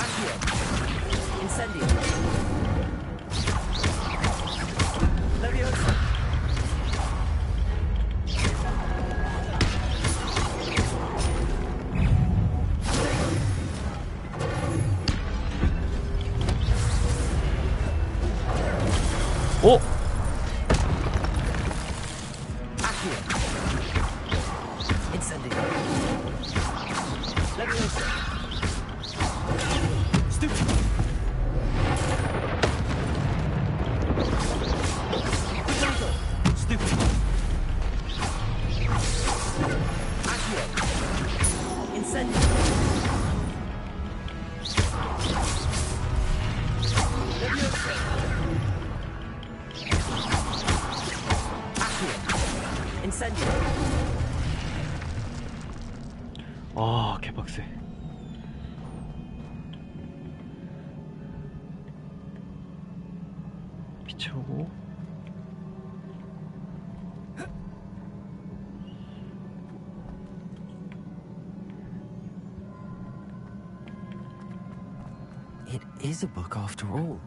Accio. Incendio. Leviosa. 어? Accio. Incendio. Leviosa. Stupid. Potato. Stupid. Accio. Incendio. Leviosa. Accio. Incendio. 아, 개빡세. 비춰오고. It is a book after all.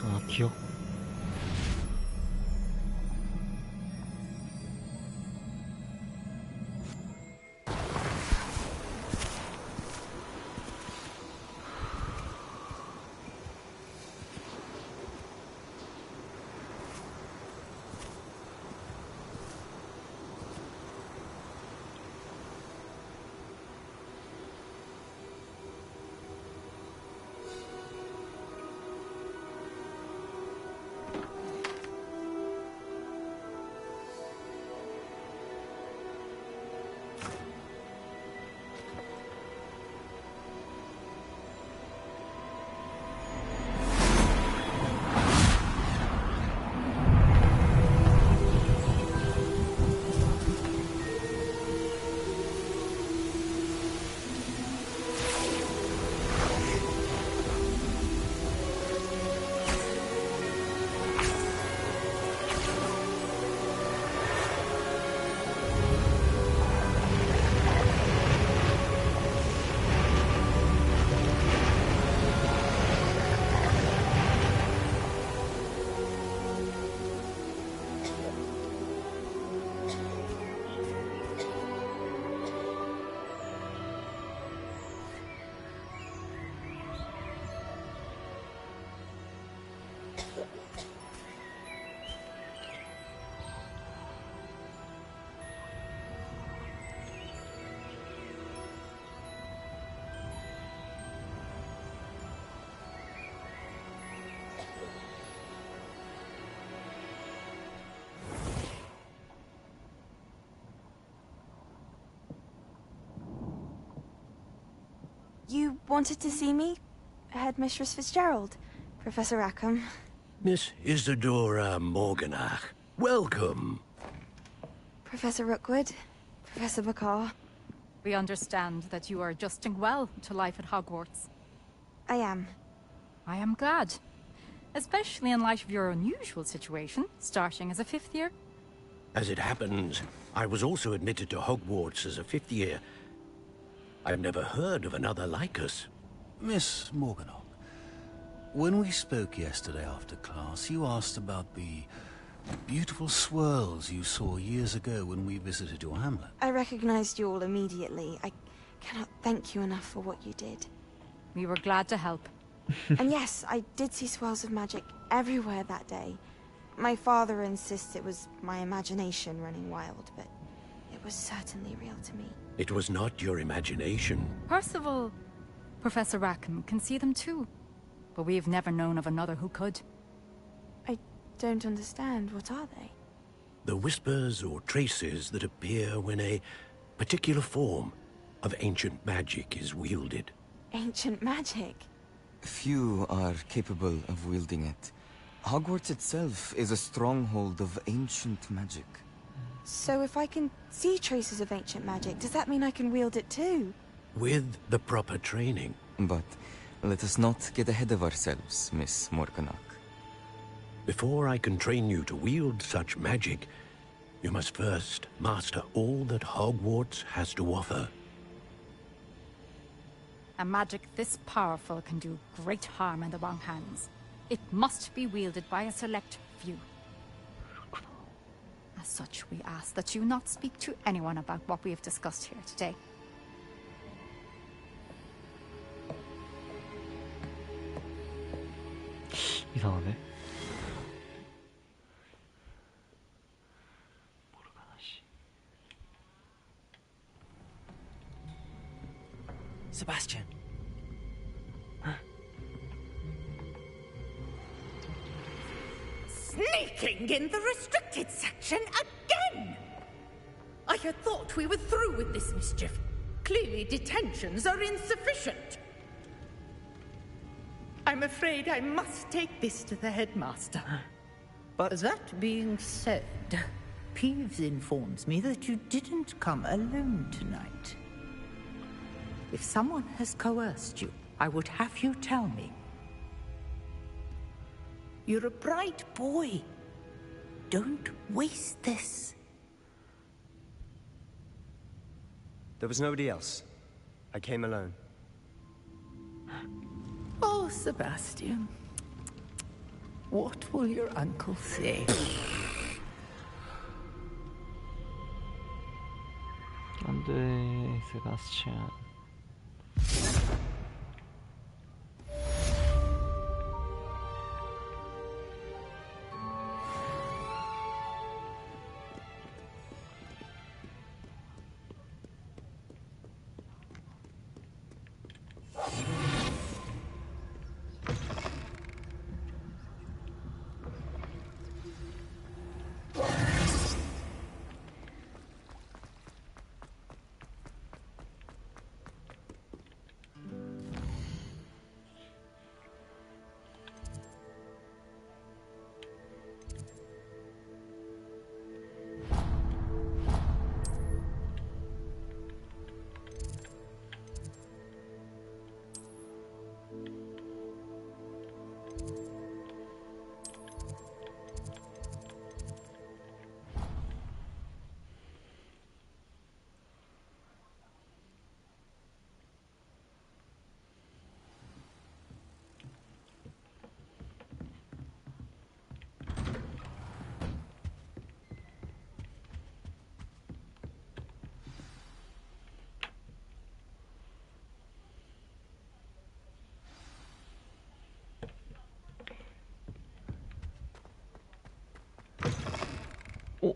아, 기억. You wanted to see me? Headmistress Fitzgerald, Professor Rackham. Miss Isadora Morganach, welcome. Professor Rookwood, Professor Bakar. We understand that you are adjusting well to life at Hogwarts. I am. I am glad. Especially in light of your unusual situation, starting as a 5th year. As it happens, I was also admitted to Hogwarts as a 5th year. I've never heard of another like us. Miss Morganach, when we spoke yesterday after class, you asked about the beautiful swirls you saw years ago when we visited your hamlet. I recognized you all immediately. I cannot thank you enough for what you did. We were glad to help. And yes, I did see swirls of magic everywhere that day. My father insists it was my imagination running wild, but it was certainly real to me. It was not your imagination. Percival, Professor Rackham can see them too. But we've never known of another who could. I don't understand. What are they? The whispers or traces that appear when a particular form of ancient magic is wielded. Ancient magic? Few are capable of wielding it. Hogwarts itself is a stronghold of ancient magic. So if I can see traces of ancient magic, does that mean I can wield it too? With the proper training. But let us not get ahead of ourselves, Miss Morganach. Before I can train you to wield such magic, you must first master all that Hogwarts has to offer. A magic this powerful can do great harm in the wrong hands. It must be wielded by a select few. As such, we ask that you not speak to anyone about what we have discussed here today. 이상하네. Sebastian. Sneaking in the restricted section again! I had thought we were through with this mischief. Clearly detentions are insufficient. I'm afraid I must take this to the headmaster. But that being said, Peeves informs me that you didn't come alone tonight. If someone has coerced you, I would have you tell me. You're a bright boy. Don't waste this. There was nobody else. I came alone. Oh, Sebastian. What will your uncle say? 안 돼, 세바스찬.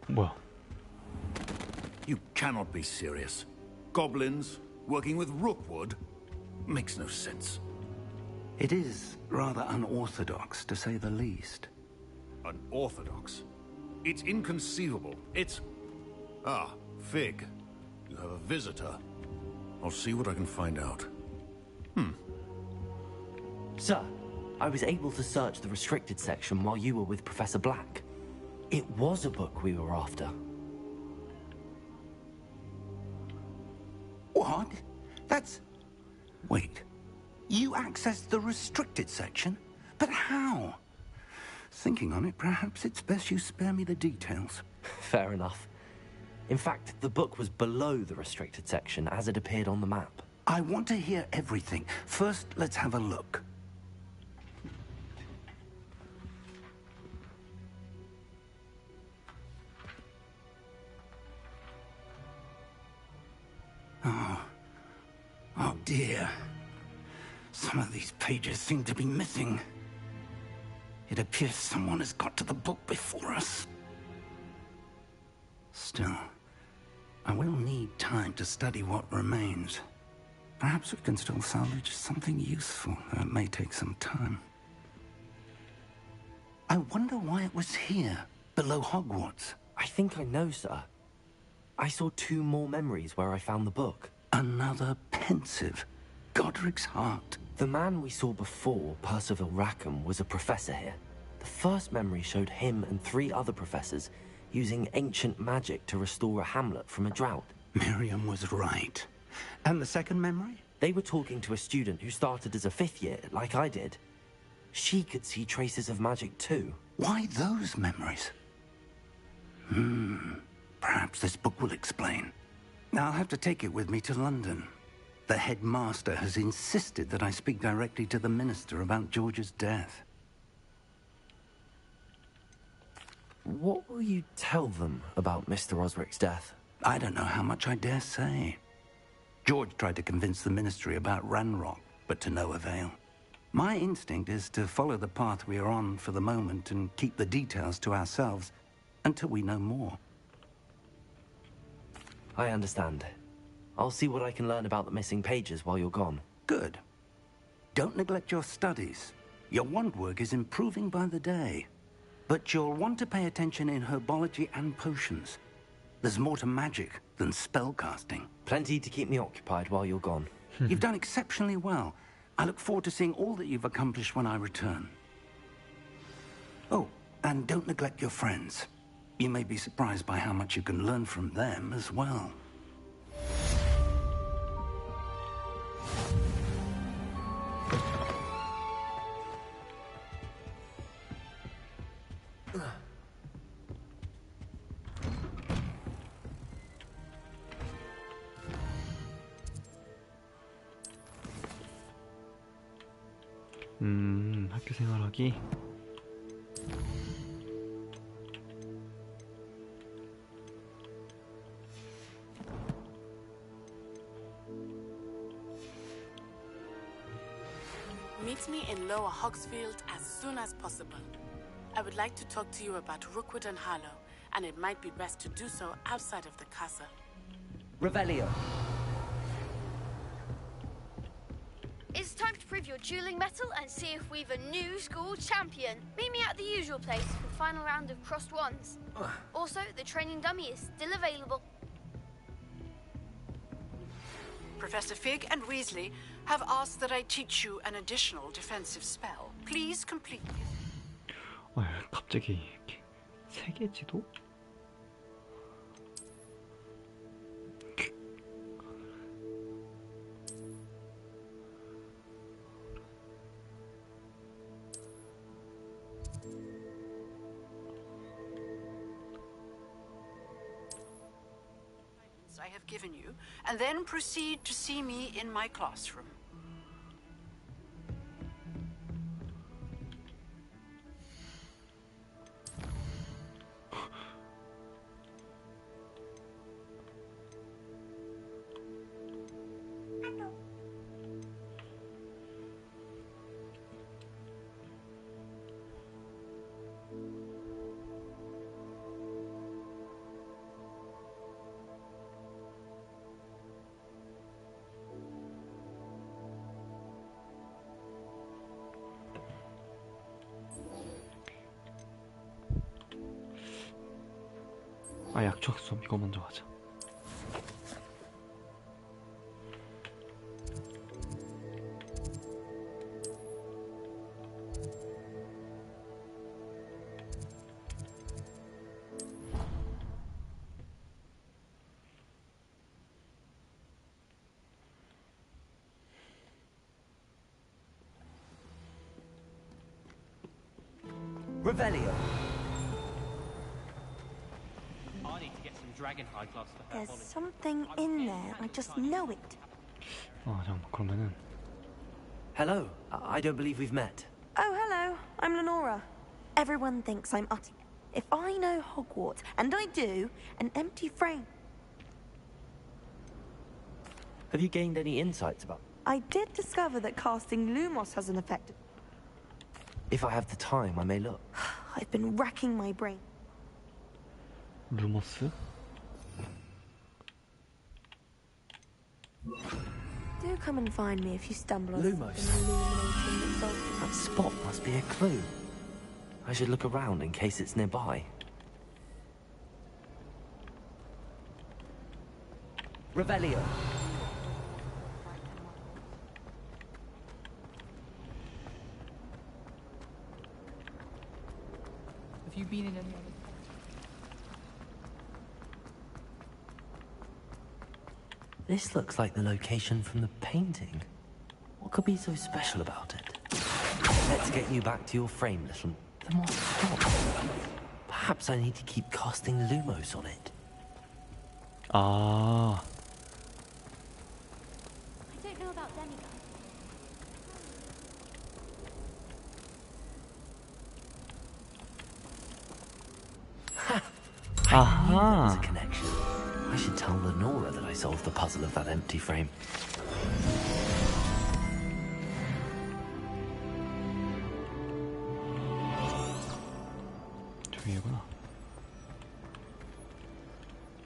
뭐야? You cannot be serious. Goblins working with Rookwood makes no sense. It is rather unorthodox, to say the least. Unorthodox? It's inconceivable. It's... Ah, Fig. You have a visitor. I'll see what I can find out. Sir, I was able to search the restricted section while you were with Professor Black. It was a book we were after. What? That's... Wait. You accessed the restricted section? But how? Thinking on it, perhaps it's best you spare me the details. Fair enough. In fact, the book was below the restricted section as it appeared on the map. I want to hear everything. First, let's have a look. Oh dear. Some of these pages seem to be missing. It appears someone has got to the book before us. Still, I will need time to study what remains. Perhaps we can still salvage something useful, though it may take some time. I wonder why it was here, below Hogwarts. I think I know, sir. I saw 2 more memories where I found the book. Another pensive. Godric's heart. The man we saw before, Percival Rackham, was a professor here. The first memory showed him and 3 other professors using ancient magic to restore a hamlet from a drought. Miriam was right. And the second memory? They were talking to a student who started as a 5th year, like I did. She could see traces of magic too. Why those memories? Perhaps this book will explain. I'll have to take it with me to London. The headmaster has insisted that I speak directly to the minister about George's death. What will you tell them about Mr. Osric's death? I don't know how much I dare say. George tried to convince the ministry about Ranrock, but to no avail. My instinct is to follow the path we are on for the moment and keep the details to ourselves until we know more. I understand. I'll see what I can learn about the missing pages while you're gone. Good. Don't neglect your studies. Your wand work is improving by the day. But you'll want to pay attention in herbology and potions. There's more to magic than spellcasting. Plenty to keep me occupied while you're gone. You've done exceptionally well. I look forward to seeing all that you've accomplished when I return. Oh, and don't neglect your friends. You may be surprised by how much you can learn from them as well. 학교 생활하기. Meet me in Lower Hogsfield as soon as possible. I would like to talk to you about Rookwood and Harlow, and it might be best to do so outside of the castle. Revelio. It's time to prove your dueling mettle and see if we've a new school champion. Meet me at the usual place for the final round of crossed wands. Also, the training dummy is still available. Professor Fig and Weasley have asked that I teach you an additional defensive spell. Please complete this. 갑자기 이렇게 세계 지도? I have given you, and then proceed to see me in my classroom. 약초 수업 이거 먼저 하자. Revelio. I need to get some dragonhide gloves for her. There's something in there. I just know it. 잠깐만, 그러면은. Hello. I don't believe we've met. Oh, hello. I'm Lenora. Everyone thinks I'm utty. If I know Hogwarts, and I do, an empty frame. Have you gained any insights about... I did discover that casting Lumos has an effect. If I have the time, I may look. I've been racking my brain. 루머스? Do come and find me if you stumble on Lumos. something illuminating that's solved. That spot must be a clue. I should look around in case it's nearby. Revelio. Have you been in any other... This looks like the location from the painting. What could be so special about it? Let's get you back to your frame, little... Then what's stop? Perhaps I need to keep casting Lumos on it. 아. I don't know about demigods. I knew there was a 아하. connection. I should tell Lenora that I solved the puzzle of that empty frame. 저기구나.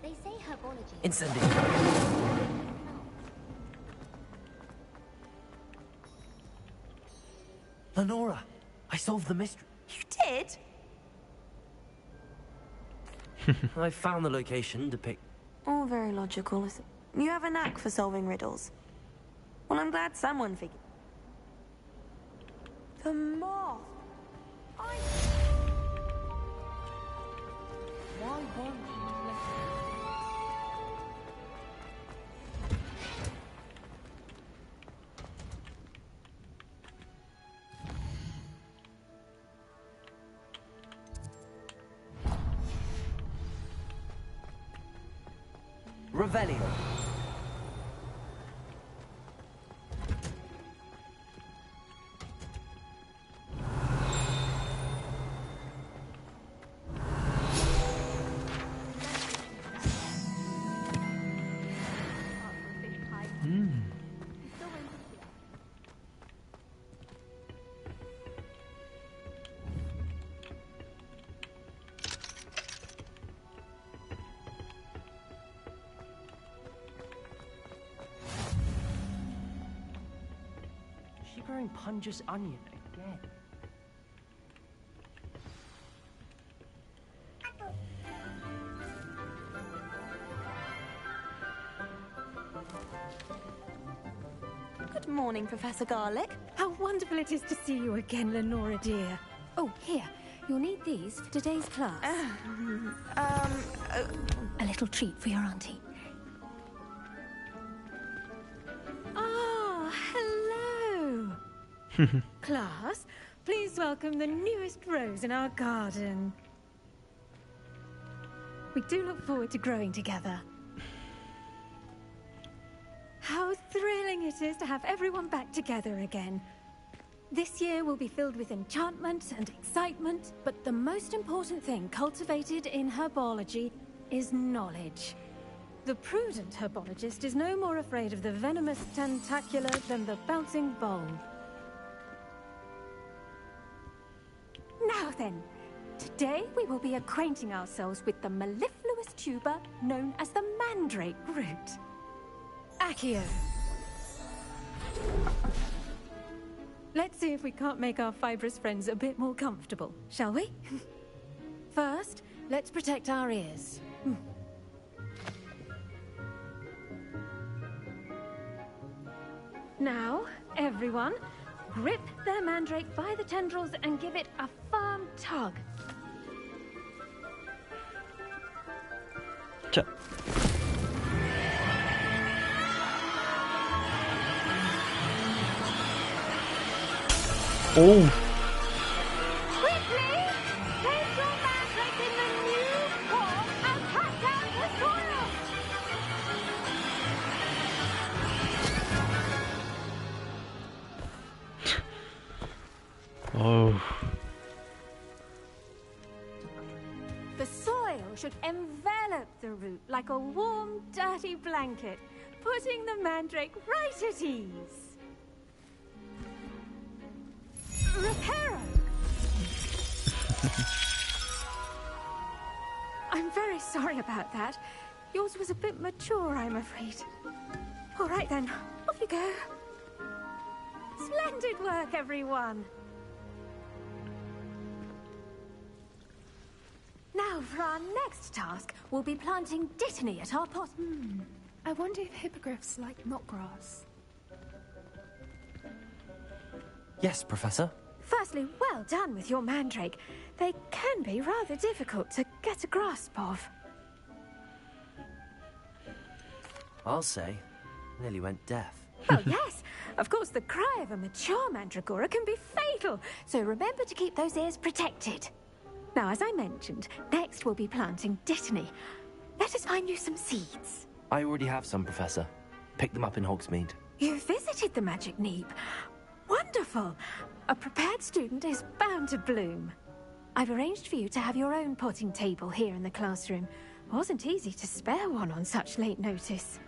They say herbology. Incendio. Lenora, I solved the mystery. You did? I found the location All very logical. You have a knack for solving riddles. Well, I'm glad someone figured. The moth. Why won't you let Revelio. Shivering Punja's onion again? Good morning, Professor Garlick. How wonderful it is to see you again, Lenora dear. Oh, here. You'll need these for today's class. A little treat for your auntie. Ah, hello. Class, please welcome the newest rose in our garden. We do look forward to growing together. How thrilling it is to have everyone back together again. This year will be filled with enchantment and excitement, but the most important thing cultivated in herbology is knowledge. The prudent herbologist is no more afraid of the venomous tentacula than the bouncing bulb. Now then, today we will be acquainting ourselves with the mellifluous tuber known as the mandrake root. Accio. Let's see if we can't make our fibrous friends a bit more comfortable, shall we? First, let's protect our ears. Now, everyone, grip their mandrake by the tendrils and give it a firm tug. 자. 오. Quickly! shadow should envelop the root like a warm, dirty blanket, putting the mandrake right at ease. Reparo! I'm very sorry about that. Yours was a bit mature, I'm afraid. All right then, off you go. Splendid work, everyone. Now, for our next task, we'll be planting dittany at our pot. I wonder if hippogriffs like knotgrass. Yes, Professor. Firstly, well done with your mandrake. They can be rather difficult to get a grasp of. I'll say, nearly went deaf. Well, yes. Of course, the cry of a mature mandragora can be fatal, so remember to keep those ears protected. Now, as I mentioned, next we'll be planting dittany. Let us find you some seeds. I already have some, Professor. Picked them up in Hogsmeade. You visited the Magic Neep. Wonderful. A prepared student is bound to bloom. I've arranged for you to have your own potting table here in the classroom. Wasn't easy to spare one on such late notice.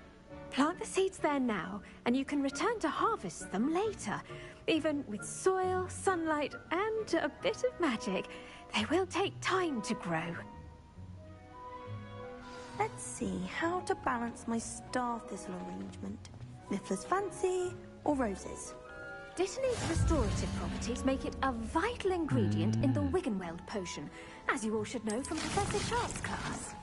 Plant the seeds there now, and you can return to harvest them later. Even with soil, sunlight, and a bit of magic, they will take time to grow. Let's see how to balance my star thistle arrangement. Niffler's fancy or roses? Dittany's restorative properties make it a vital ingredient in the Wiggenweld potion, as you all should know from Professor Sharp's class.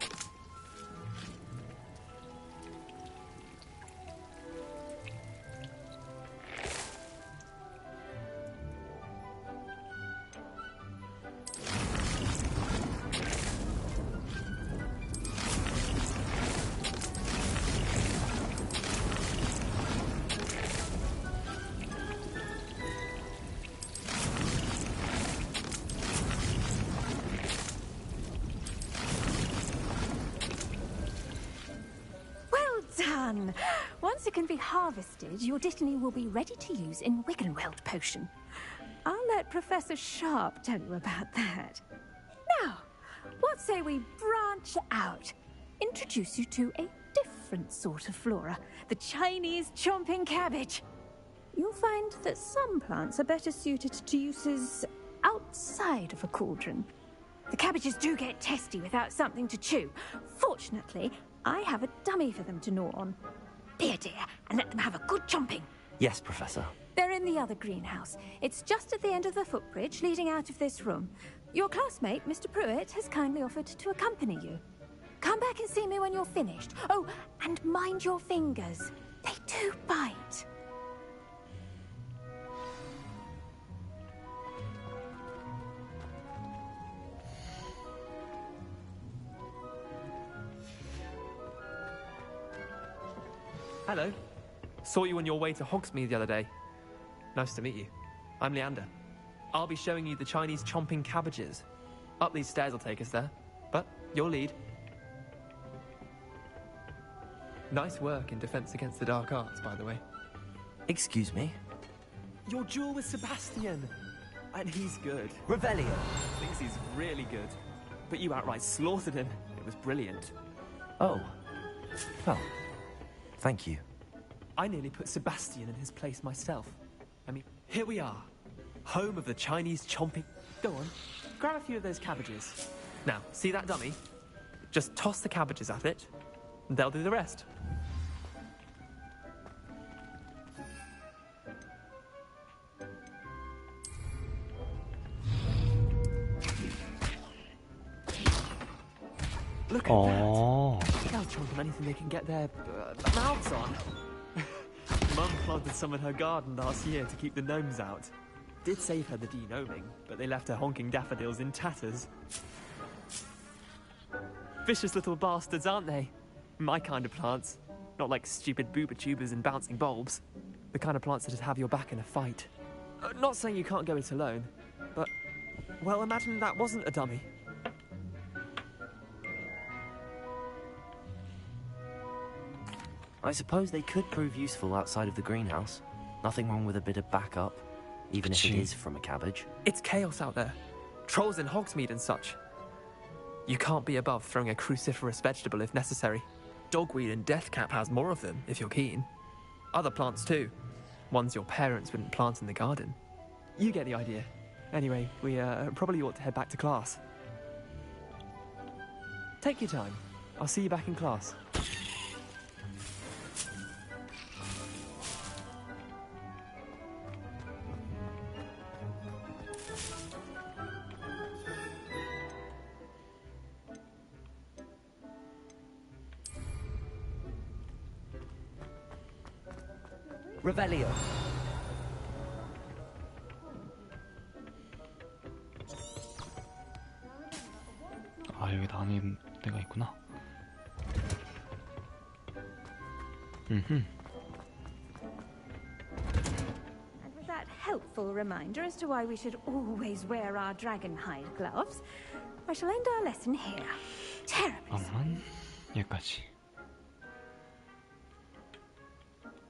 Once it can be harvested, your dittany will be ready to use in Wiggenweld potion. I'll let Professor Sharp tell you about that. Now, what say we branch out? Introduce you to a different sort of flora, the Chinese chomping cabbage. You'll find that some plants are better suited to uses outside of a cauldron. The cabbages do get testy without something to chew. Fortunately, I have a dummy for them to gnaw on. Dear, and let them have a good chomping. Yes, Professor. They're in the other greenhouse. It's just at the end of the footbridge leading out of this room. Your classmate, Mr. Pruitt, has kindly offered to accompany you. Come back and see me when you're finished. Oh, and mind your fingers. They do bite. Hello. Saw you on your way to Hogsmeade the other day. Nice to meet you. I'm Leander. I'll be showing you the Chinese chomping cabbages. Up these stairs will take us there, but you'll lead. Nice work in Defense Against the Dark Arts, by the way. Excuse me? Your duel with Sebastian! And he's good. Revelio! Thinks he's really good. But you outright slaughtered him. It was brilliant. Oh. Well, thank you. I nearly put Sebastian in his place myself. I mean, here we are. Home of the Chinese chomping... Go on, grab a few of those cabbages. Now, see that dummy? Just toss the cabbages at it, and they'll do the rest. Look at that. They'll chomp on anything they can get their mouths on. Mum planted some in her garden last year to keep the gnomes out. Did save her the de-gnoming, but they left her honking daffodils in tatters. Vicious little bastards, aren't they? My kind of plants. Not like stupid booba tubers and bouncing bulbs. The kind of plants that'd have your back in a fight. Not saying you can't go it alone, but... Well, imagine that wasn't a dummy. I suppose they could prove useful outside of the greenhouse. Nothing wrong with a bit of backup, even if it is from a cabbage. It's chaos out there. Trolls in Hogsmeade and such. You can't be above throwing a cruciferous vegetable if necessary. Dogweed and deathcap has more of them, if you're keen. Other plants too. Ones your parents wouldn't plant in the garden. You get the idea. Anyway, we probably ought to head back to class. Take your time. I'll see you back in class. Revelio. 아, 여기 안에 데가 있구나. And with that helpful reminder as to why we should always wear our dragon hide gloves, I shall end our lesson here. Terribly. 여기까지.